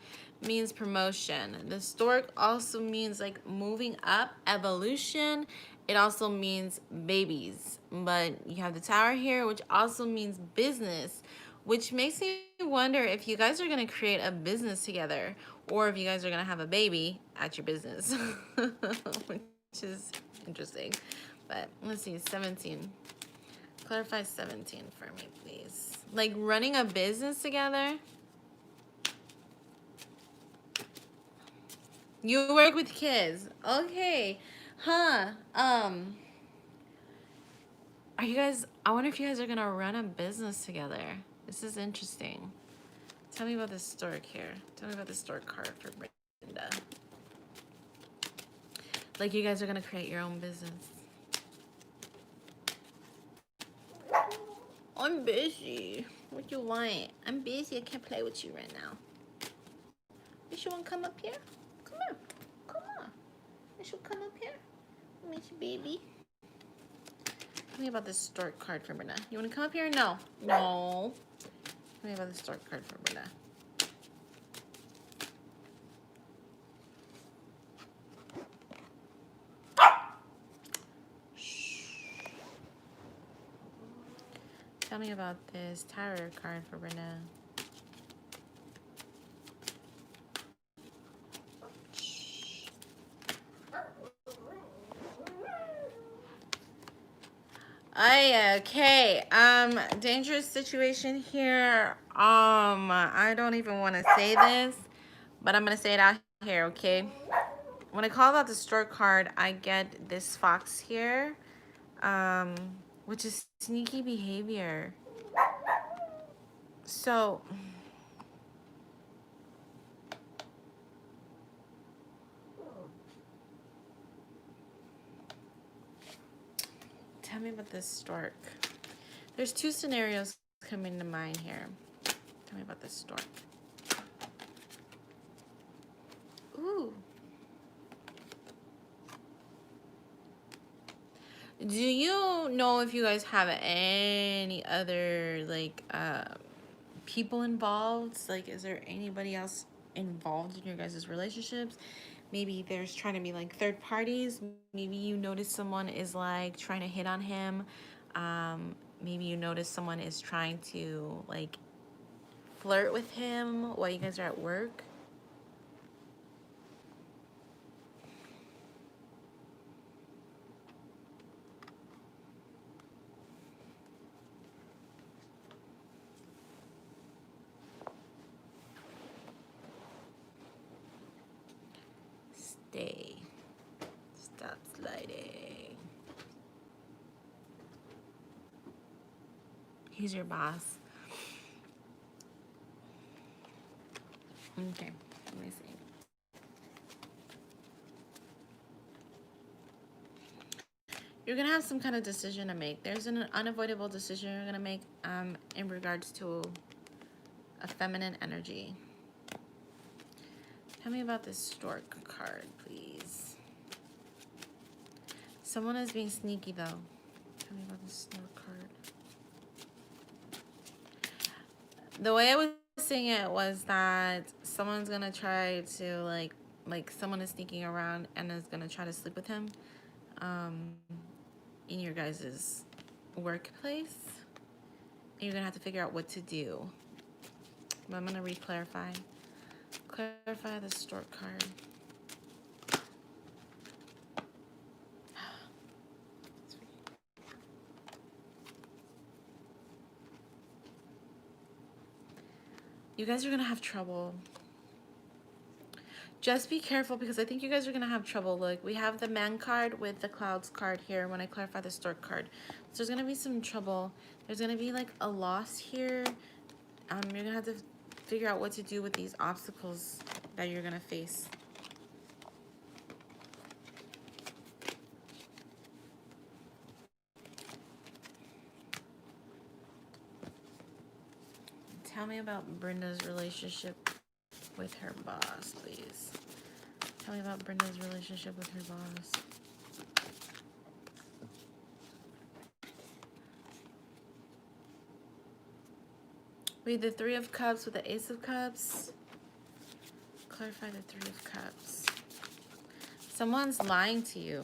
means promotion. The stork also means like moving up, evolution. It also means babies. But you have the tower here, which also means business, which makes me wonder if you guys are going to create a business together or if you guys are going to have a baby at your business, which is interesting. But let's see, 17. Clarify 17 for me, please. Like running a business together. You work with kids. Okay. Huh. Are you guys, I wonder if you guys are gonna run a business together. This is interesting. Tell me about this stork here. Tell me about the stork card for Brenda. Like you guys are gonna create your own business. I'm busy. What you want? I'm busy. I can't play with you right now. You should want to come up here? Come on. Come on. You should come up here. Miss baby. Tell me about this stork card for Brenda. You want to come up here? No. No. Tell me about the stork card for Brenda. Tell me about this tarot card for Brenda. Okay. Dangerous situation here. I don't even want to say this, but I'm gonna say it out here, okay? When I call out the stork card, I get this fox here, which is sneaky behavior. So tell me about this stork. There's 2 scenarios coming to mind here. Tell me about this stork. Ooh. Do you know if you guys have any other like people involved? Like, is there anybody else involved in your guys' relationships? maybe there's trying to be like third parties. Maybe you notice someone is like trying to hit on him. Maybe you notice someone is trying to like flirt with him while you guys are at work. Stay. Stop sliding. He's your boss. Okay, let me see. You're gonna have some kind of decision to make. There's an unavoidable decision you're gonna make in regards to a feminine energy. Tell me about this stork card, please. Someone is being sneaky though. Tell me about this stork card. The way I was seeing it was that someone's gonna try to like someone is sneaking around and is gonna try to sleep with him in your guys' workplace. And you're gonna have to figure out what to do. But I'm gonna re-clarify. Clarify the stork card. You guys are gonna have trouble. Just be careful because I think you guys are gonna have trouble. Look, we have the man card with the clouds card here when I clarify the stork card. So there's gonna be some trouble. There's gonna be like a loss here. You're gonna have to figure out what to do with these obstacles that you're gonna face. Tell me about Brenda's relationship with her boss, please. Tell me about Brenda's relationship with her boss. We have the Three of Cups with the Ace of Cups. Clarify the Three of Cups. Someone's lying to you.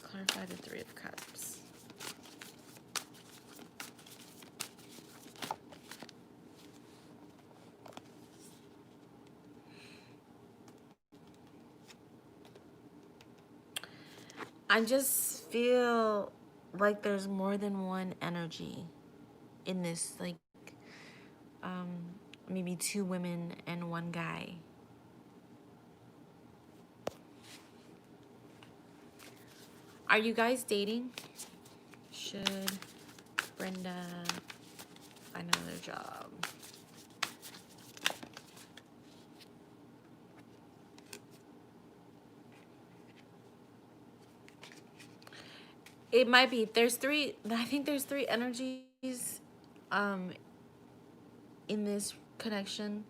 Clarify the Three of Cups. I just feel like there's more than one energy in this, like maybe two women and one guy. Are you guys dating? Should Brenda find another job? It might be. There's three. I think there's three energies in this connection,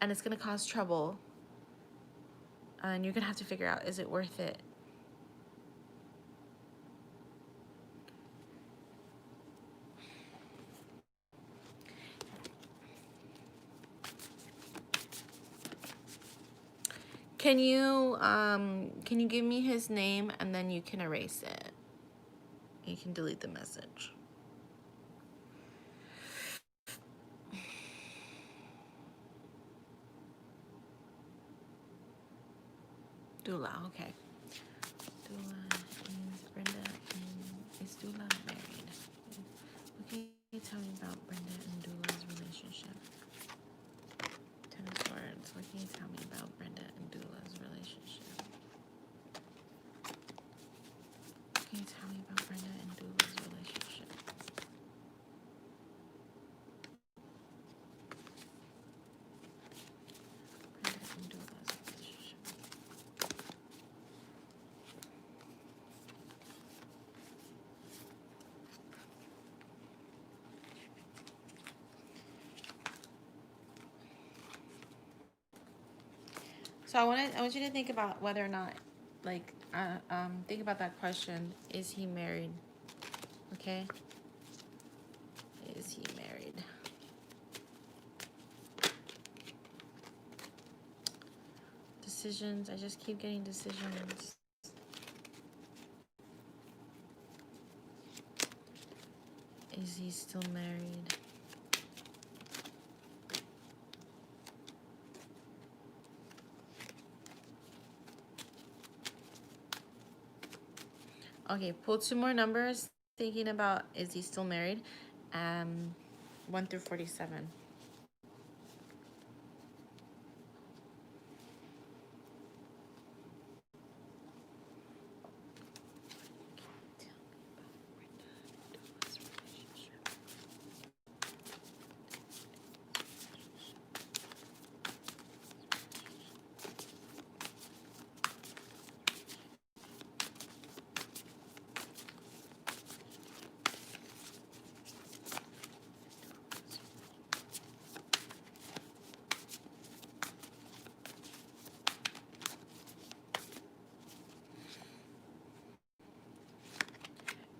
and it's gonna cause trouble. And you're gonna have to figure out, is it worth it? Can you give me his name and then you can erase it? You can delete the message. Dula, okay. Dula is Brenda and is Dula married? What can you tell me about Brenda and Dula's relationship? Ten of Swords. What can you tell me about Brenda and Dula's relationship? What can you tell me about Brenda and Dula's relationship? Brenda and Dula's relationship. So I want you to think about whether or not, like, think about that question. Is he married? Okay. Is he married? decisions. I just keep getting decisions. Is he still married? Okay, pull 2 more numbers. Thinking about, is he still married? 1 through 47.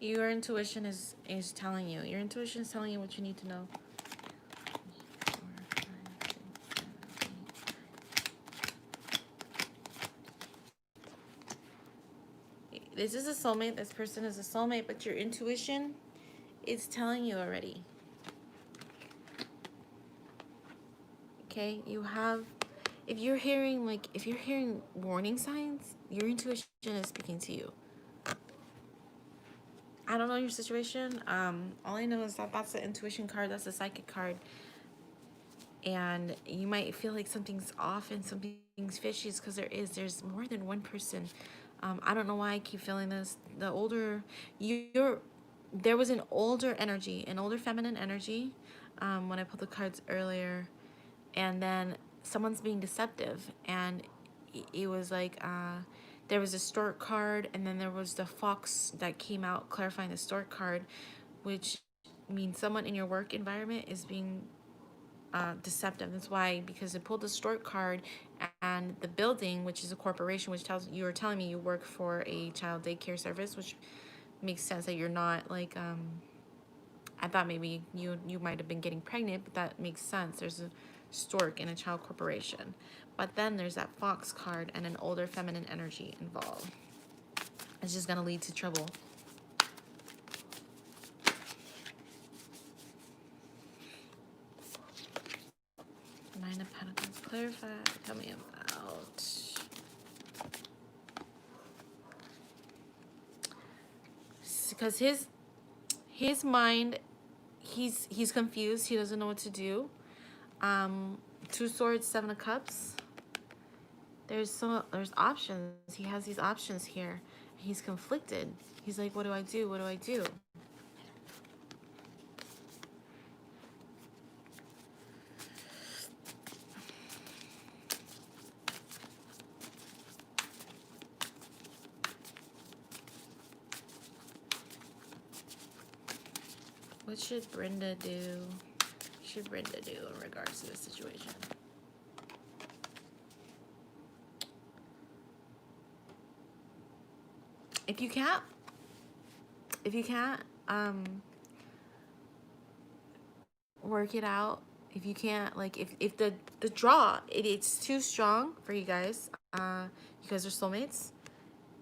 Your intuition is telling you. Your intuition is telling you what you need to know. This is a soulmate. This person is a soulmate, but your intuition is telling you already. Okay, you have, if you're hearing warning signs, your intuition is speaking to you. I don't know your situation. All I know is that that's the intuition card. That's the psychic card. And you might feel like something's off and something's fishy, because there's more than one person. I don't know why I keep feeling this. The older there was an older energy, an older feminine energy, when I pulled the cards earlier, and then someone's being deceptive, and it was like there was a stork card, and then there was the fox that came out clarifying the stork card, which means someone in your work environment is being deceptive. That's why, because it pulled the stork card, and the building, which is a corporation, which tells you were telling me you work for a child daycare service, which makes sense that you're not like I thought maybe you might have been getting pregnant, but that makes sense. There's a stork in a child corporation, but then there's that fox card and an older feminine energy involved. It's just gonna lead to trouble. Nine of Pentacles. Clarify. Tell me about. Because his mind, he's confused. He doesn't know what to do. 2 swords, 7 of cups. There's options. He has these options here. He's conflicted. He's like, what do I do? What do I do? What should Brenda do? What should Brenda do in regards to this situation? If you can't, work it out. If you can't, like, if the draw, it's too strong for you guys, you guys are soulmates.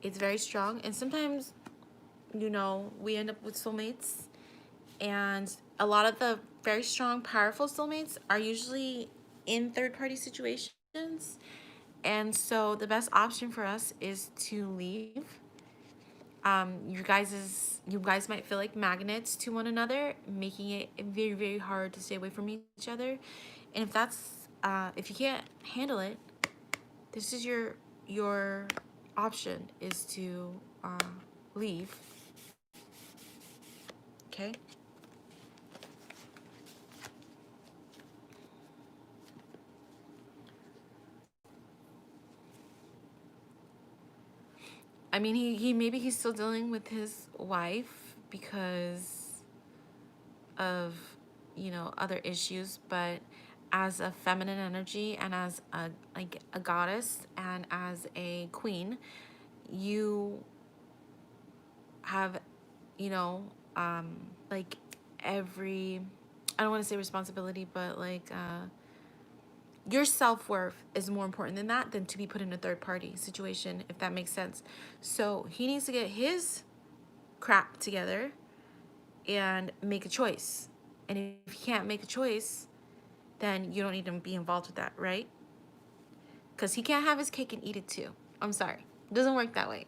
It's very strong, and sometimes, we end up with soulmates, and a lot of the very strong, powerful soulmates are usually in third-party situations, and so the best option for us is to leave. You guys might feel like magnets to one another, making it very, very hard to stay away from each other. And if you can't handle it, this is your option, is to leave. Okay. I mean, he maybe he's still dealing with his wife because of other issues, but as a feminine energy, and as a goddess, and as a queen, you have like every, I don't want to say responsibility, but like Your self-worth is more important than that, than to be put in a third-party situation, if that makes sense. So he needs to get his crap together and make a choice. And if he can't make a choice, then you don't need to be involved with that, right? Because he can't have his cake and eat it too. I'm sorry. It doesn't work that way.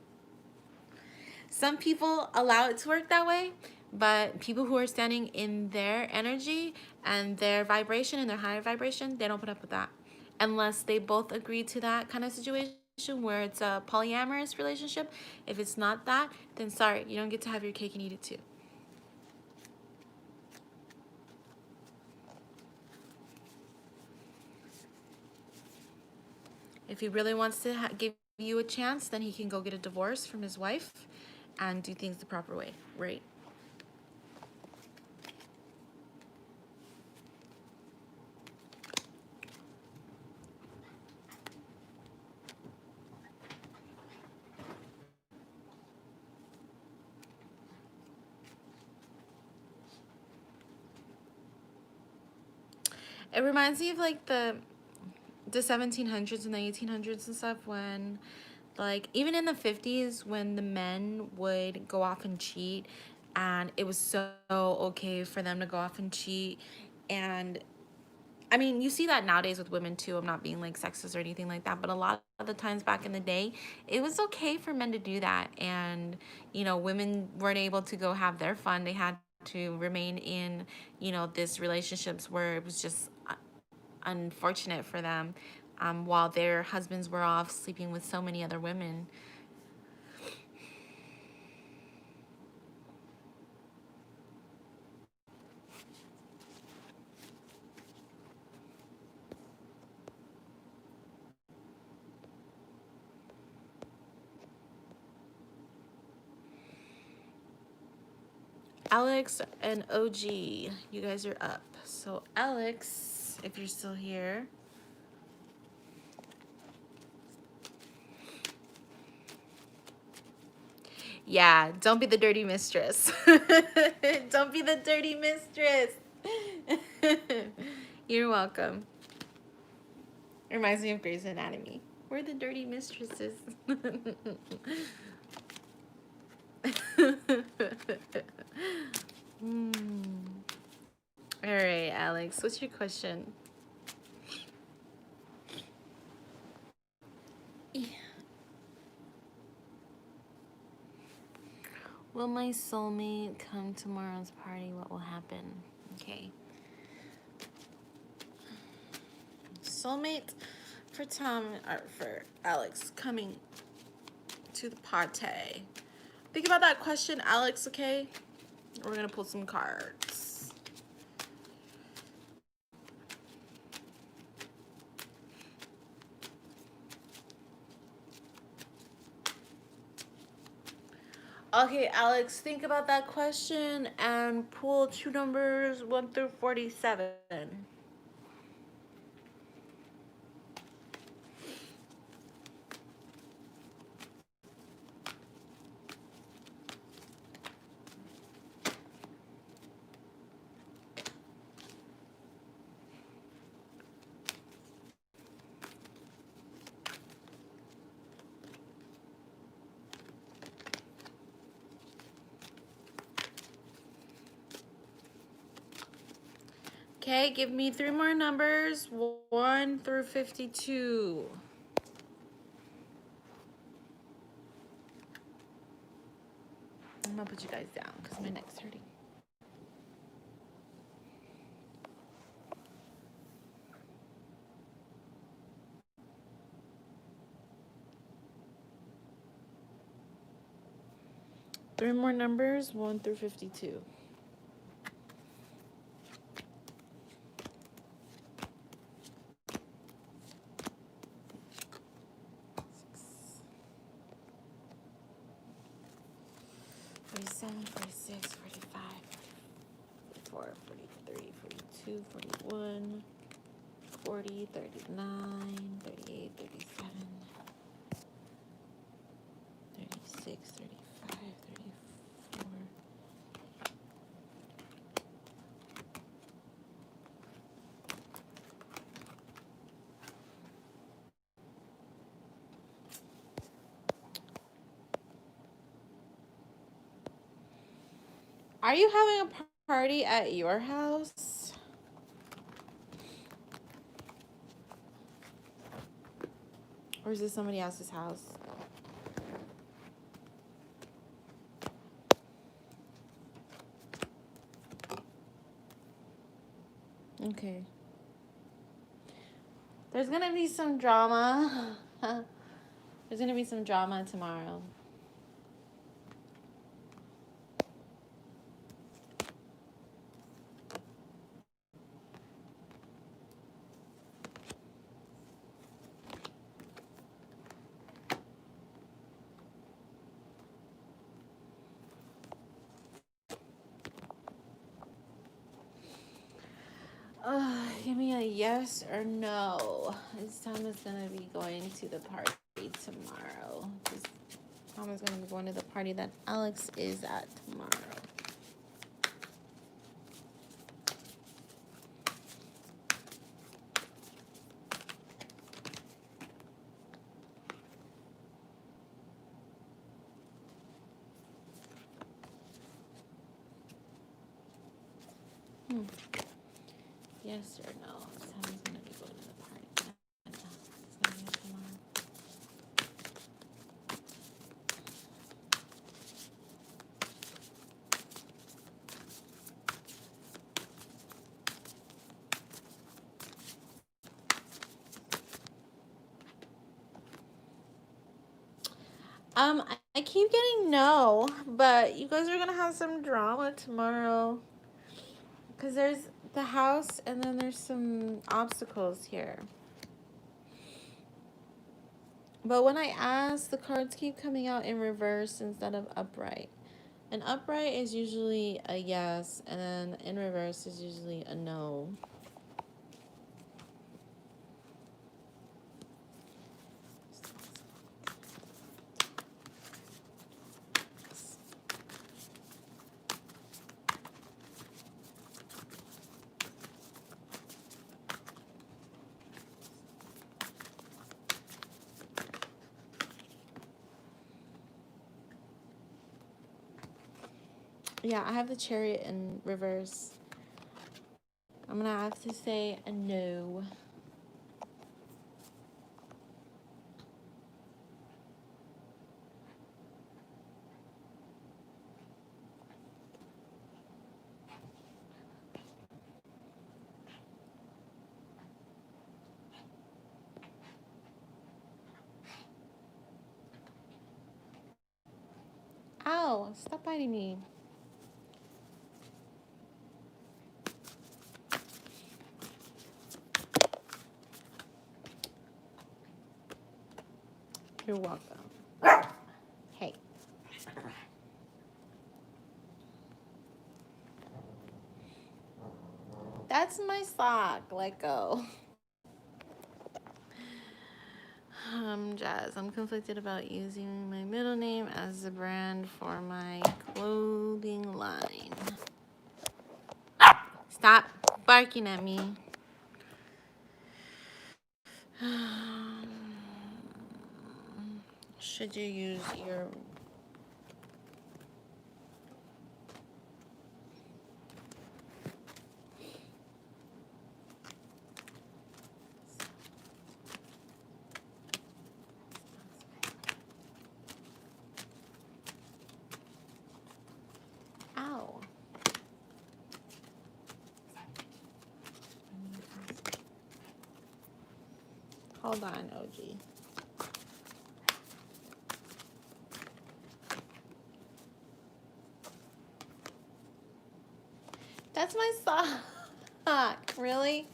Some people allow it to work that way, but people who are standing in their energy and their vibration and their higher vibration, they don't put up with that. Unless they both agree to that kind of situation where it's a polyamorous relationship. If it's not that, then sorry, you don't get to have your cake and eat it too. If he really wants to give you a chance, then he can go get a divorce from his wife and do things the proper way, right? It reminds me of like the 1700s and the 1800s and stuff, when like even in the 50s, when the men would go off and cheat, and it was so okay for them to go off and cheat. And I mean, you see that nowadays with women too. I'm not being like sexist or anything like that, but a lot of the times back in the day, it was okay for men to do that. And, you know, women weren't able to go have their fun. They had to remain in, you know, this relationships where it was just unfortunate for them, while their husbands were off sleeping with so many other women. Alex and OG, you guys are up. So Alex, if you're still here. Yeah, don't be the dirty mistress. Don't be the dirty mistress. You're welcome. Reminds me of Grey's Anatomy. We're the dirty mistresses. All right, Alex, what's your question? Will my soulmate come to tomorrow's party? What will happen? Okay. Soulmate for Tom, or for Alex, coming to the party. Think about that question, Alex, okay? We're gonna pull some cards. Okay, Alex, think about that question and pull two numbers 1 through 47. Okay, give me three more numbers, 1 through 52. I'm gonna put you guys down because my neck's hurting. Three more numbers, 1 through 52. Forty-seven, 46, 45, 44, 43, 42, 41, 40, 39, 38, 37, 36, 35, 34. Are you having a party at your house? Or is this somebody else's house? Okay. There's gonna be some drama. There's gonna be some drama tomorrow. Give me a yes or no. Is Thomas gonna be going to the party tomorrow? Thomas gonna be going to the party that Alex is at tomorrow. Yes or no? Thomas gonna be going to the party that Alex is gonna be at tomorrow. I keep getting no, but you guys are gonna have some drama tomorrow. Because there's the house and then there's some obstacles here. But when I ask, the cards keep coming out in reverse instead of upright. An upright is usually a yes, and then in reverse is usually a no. Yeah, I have the Chariot in reverse. I'm gonna have to say a no. Ow, stop biting me. You're welcome. Hey. That's my sock. Let go. Jazz. I'm conflicted about using my middle name as a brand for my clothing line. Stop barking at me. Should you use your... Ow. Hold on, OG. That's my sock. Really?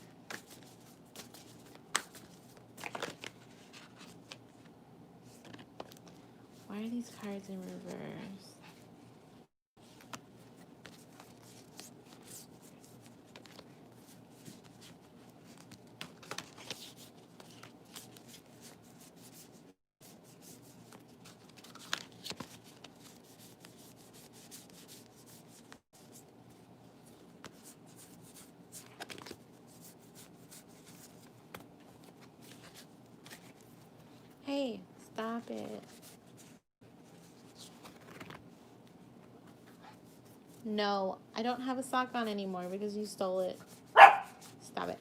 Why are these cards in reverse? Hey, stop it. No, I don't have a sock on anymore because you stole it. Stop it.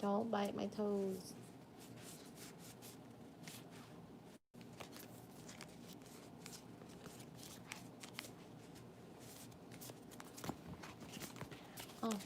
Don't bite my toes. Okay.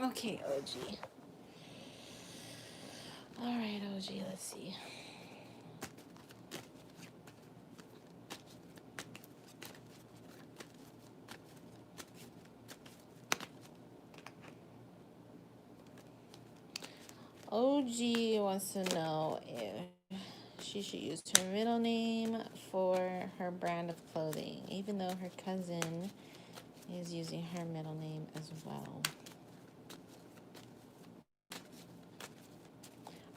Okay, OG. All right, OG, let's see. OG wants to know if she should use her middle name for her brand of clothing, even though her cousin is using her middle name as well.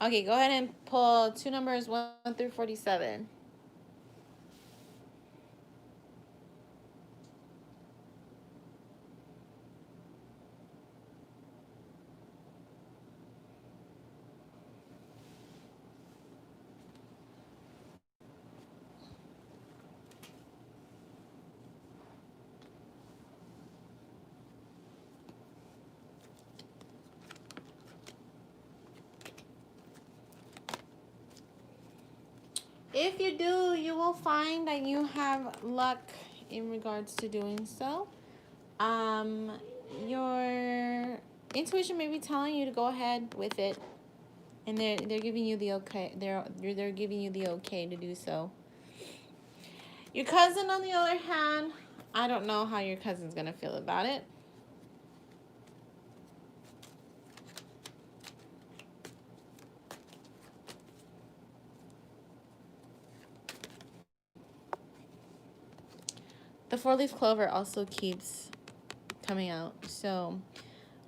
Okay, go ahead and pull two numbers 1 through 47. If you do, you will find that you have luck in regards to doing so. Your intuition may be telling you to go ahead with it, and they're giving you the okay. They're giving you the okay to do so. Your cousin, on the other hand, I don't know how your cousin's gonna feel about it. The 4-leaf clover also keeps coming out, so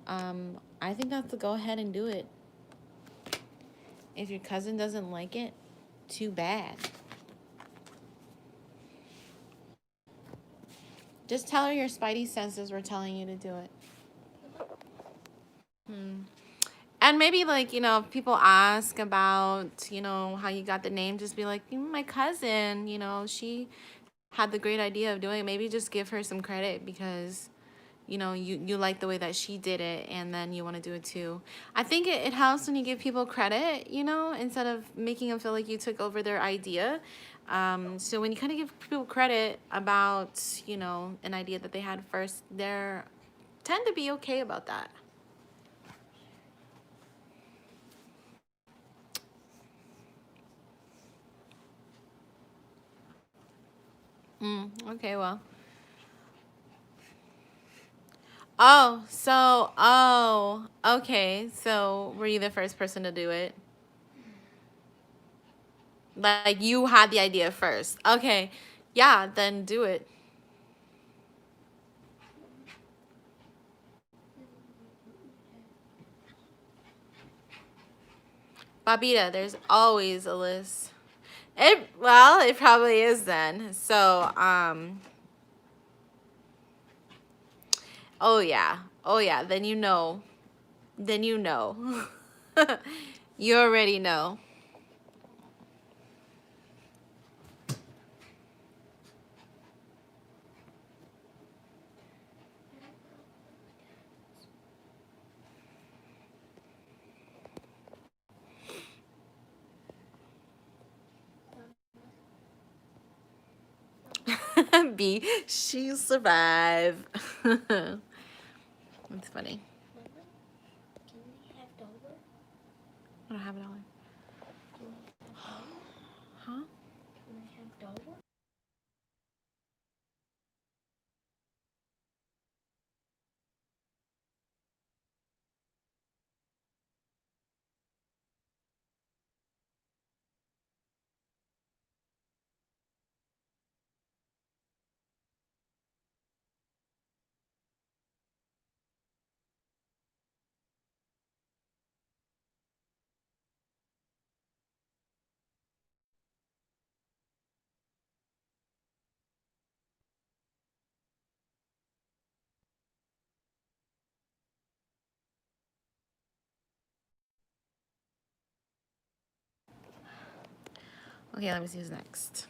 I think that's to go ahead and do it. If your cousin doesn't like it, too bad. Just tell her your spidey senses were telling you to do it. And maybe, like, you know, if people ask about, you know, how you got the name, just be like, my cousin, you know, she had the great idea of doing it. Maybe just give her some credit because, you know, you like the way that she did it, and then you want to do it too. I think it helps when you give people credit, you know, instead of making them feel like you took over their idea. So when you kind of give people credit about, you know, an idea that they had first, they tend to be okay about that. Okay, well. Okay. So were you the first person to do it? Like, you had the idea first. Okay. Yeah, then do it. Babita, there's always a list. It probably is then. So, oh yeah. Oh yeah, then you know. Then you know. You already know. B, she survived. That's funny. Can we have dollar? I don't have $1. Okay, let me see who's next.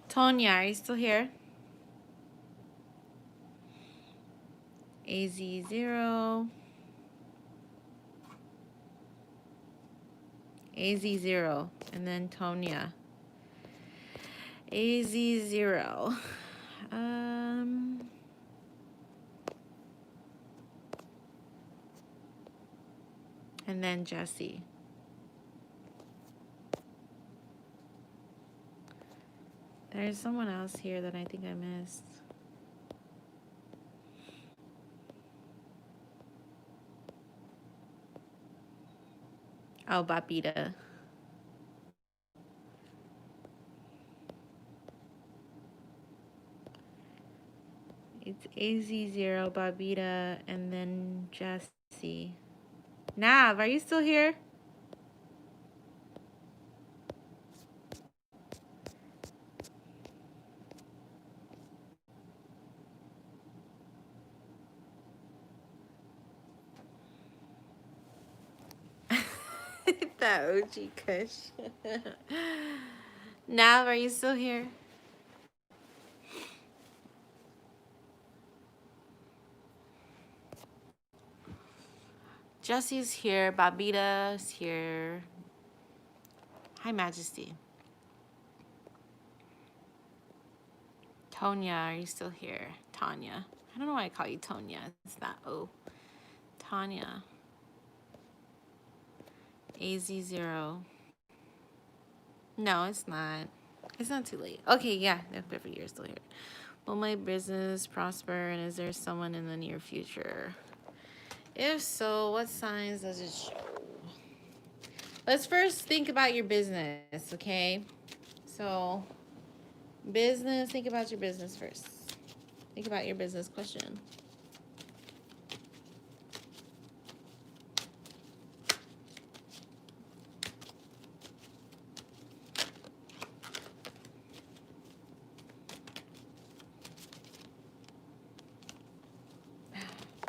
Tonya, are you still here? AZ0. AZ0. And then Tonya. AZ0. And then Jesse. There's someone else here that I think I missed. Oh, Babita. It's AZ0, Babita, and then Jesse. Nav, are you still here? That OG Kush. Nav, are you still here? Jesse's here. Babita's here. Hi, Majesty. Tonya, are you still here? Tanya. I don't know why I call you Tonya. It's not O. Tanya. AZ0. No, it's not. It's not too late. Okay, yeah. Perfect. You're still here. Will my business prosper, and is there someone in the near future? If so, what signs does it show? Let's first think about your business, okay? So, business, think about your business first. Think about your business question.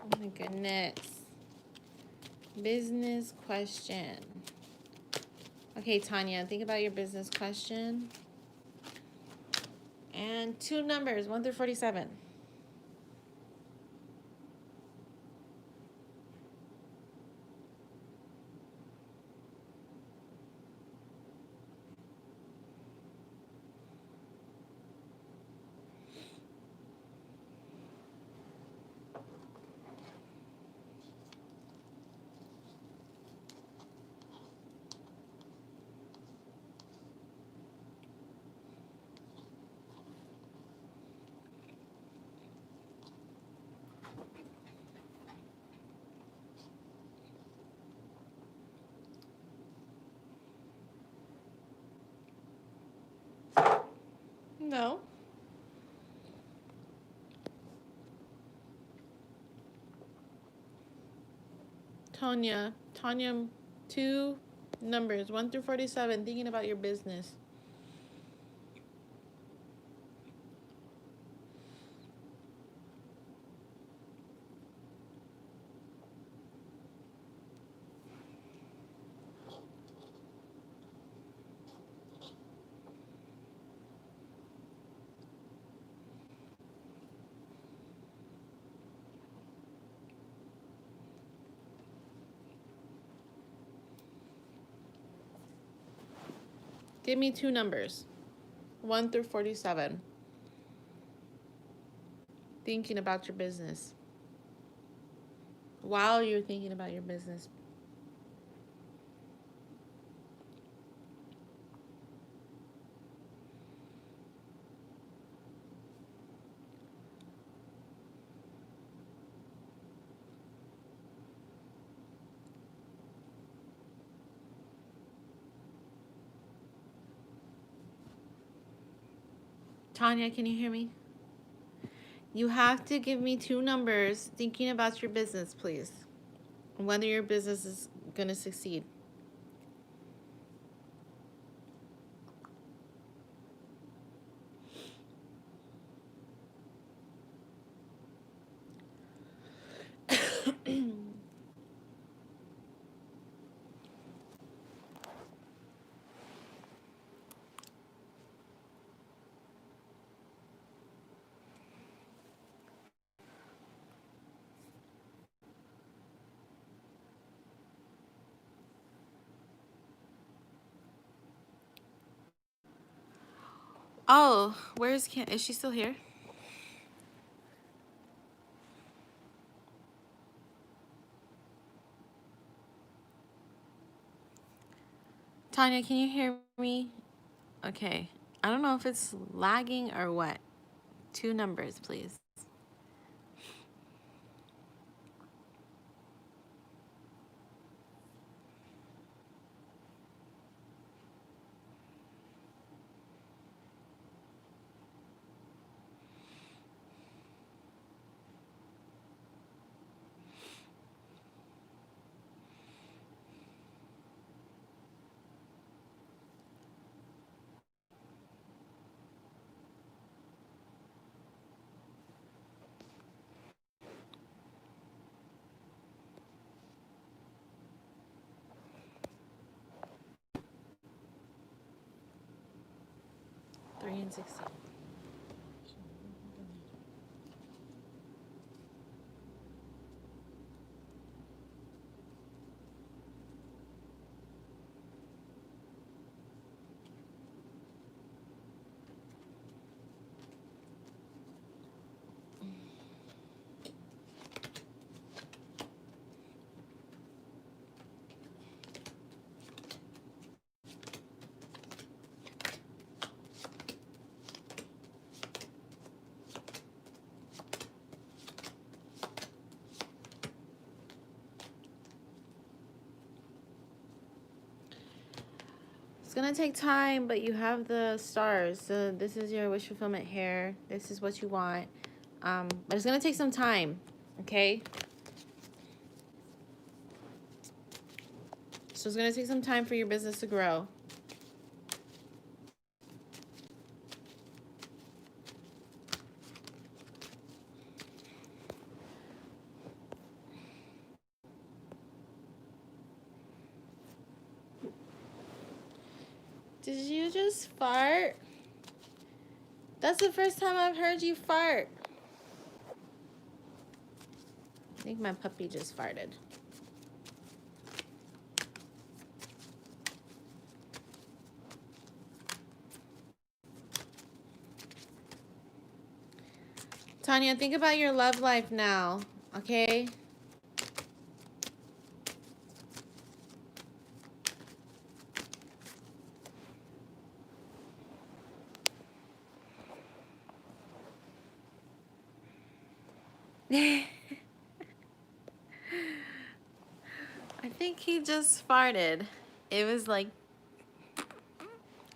Oh my goodness. Business question. Okay, Tanya, think about your business question. And 2 numbers, 1 through 47. No. Tanya, 2 numbers, 1 through 47, thinking about your business. Give me 2 numbers, 1 through 47. Thinking about your business. While you're thinking about your business. Tanya, can you hear me? You have to give me 2 numbers thinking about your business, please. Whether your business is going to succeed. Oh, where's Kim? Is she still here? Tanya, can you hear me? Okay. I don't know if it's lagging or what. 2 numbers, please. Three and 16. It's gonna take time, but you have the stars. So this is your wish fulfillment hair. This is what you want. But it's gonna take some time, okay? So it's gonna take some time for your business to grow. Did you just fart? That's the first time I've heard you fart. I think my puppy just farted. Tanya, think about your love life now, okay? I think he just farted. It was like,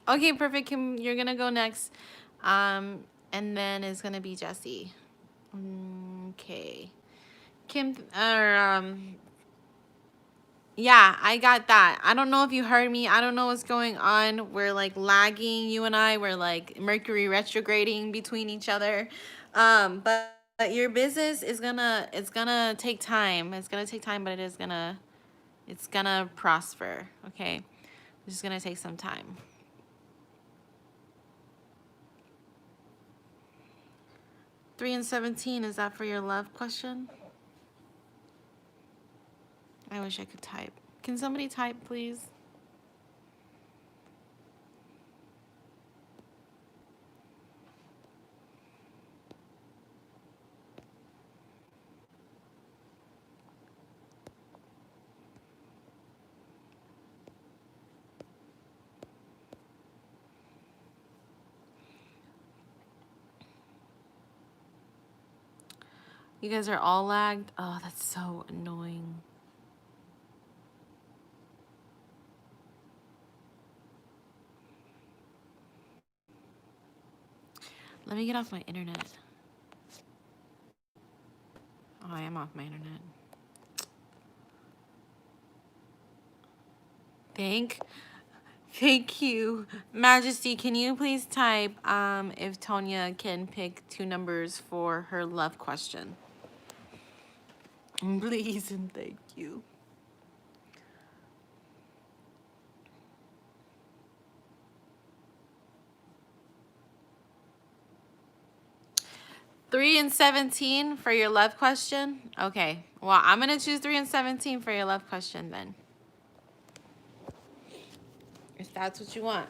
okay, perfect. Kim, you're gonna go next. And then it's gonna be Jesse. Okay. Kim, yeah, I got that. I don't know if you heard me. I don't know what's going on. We're like lagging, you and I. We're like Mercury retrograding between each other. But your business is it's gonna take time. It's gonna take time, but it's gonna prosper. Okay, it's just gonna take some time. 3 and 17. Is that for your love question? I wish I could type. Can somebody type, please? You guys are all lagged. Oh, that's so annoying. Let me get off my internet. Oh, I am off my internet. Thank you. Majesty, can you please type if Tonya can pick 2 numbers for her love question? Please and thank you. 3 and 17 for your love question? Okay. Well, I'm going to choose 3 and 17 for your love question then. If that's what you want.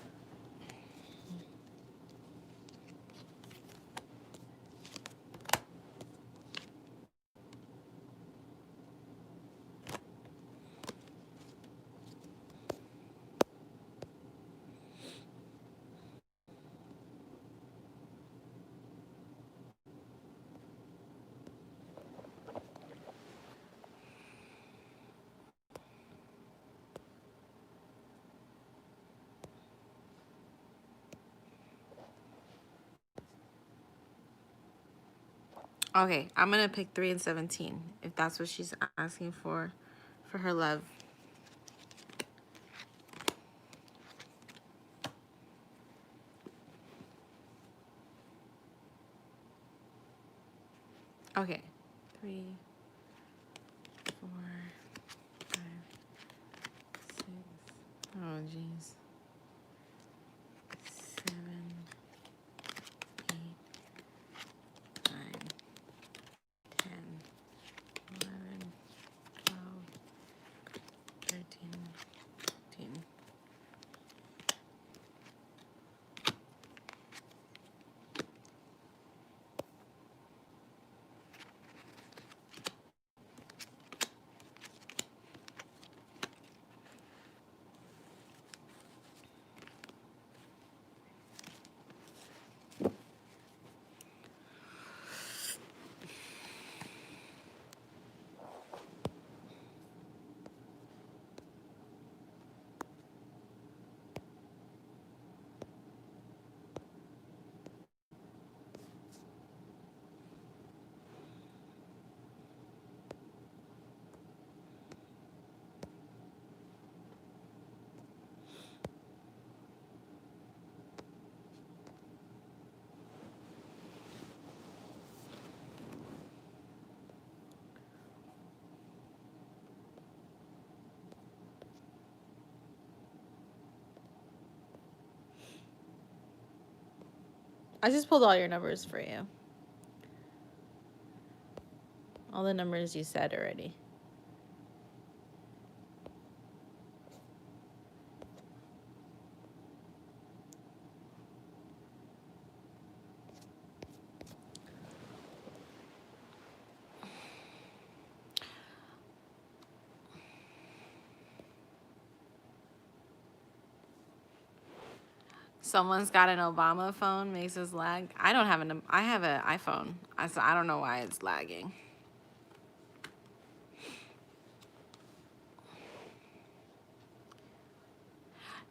Okay, I'm going to pick 3 and 17 if that's what she's asking for her love. Okay. 3, 4, 5, 6. Oh, jeez. 7, 8, 9, 10, 11, 12, 13, 14. I just pulled all your numbers for you. All the numbers you said already. Someone's got an Obama phone, makes us lag. I don't have I have an iPhone. So I don't know why it's lagging.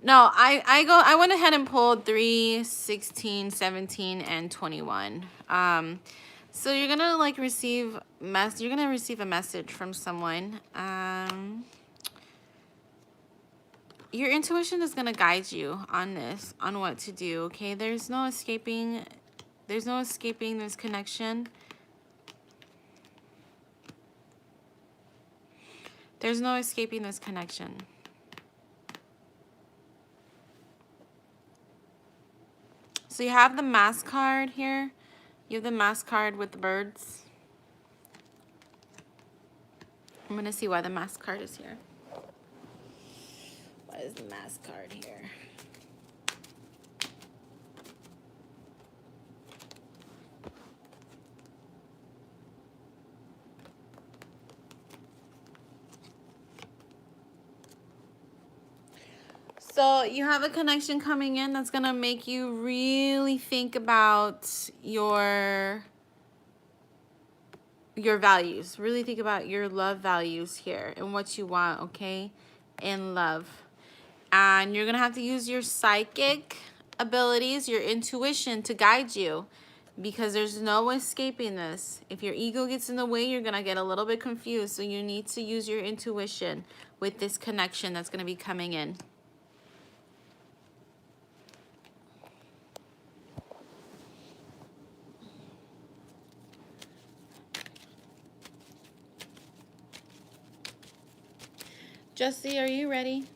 No, I went ahead and pulled 3, 16, 17, and 21. So you're gonna like receive you're gonna receive a message from someone. Your intuition is gonna guide you on this, on what to do, okay? There's no escaping this connection. There's no escaping this connection. So you have the mask card here. You have the mask card with the birds. I'm gonna see why the mask card is here. Why is the mask card here? So you have a connection coming in that's gonna make you really think about your values. Really think about your love values here and what you want, okay? In love. And you're gonna have to use your psychic abilities, your intuition to guide you. because there's no escaping this. If your ego gets in the way, you're going to get a little bit confused. So you need to use your intuition with this connection that's going to be coming in. Jessie, are you ready?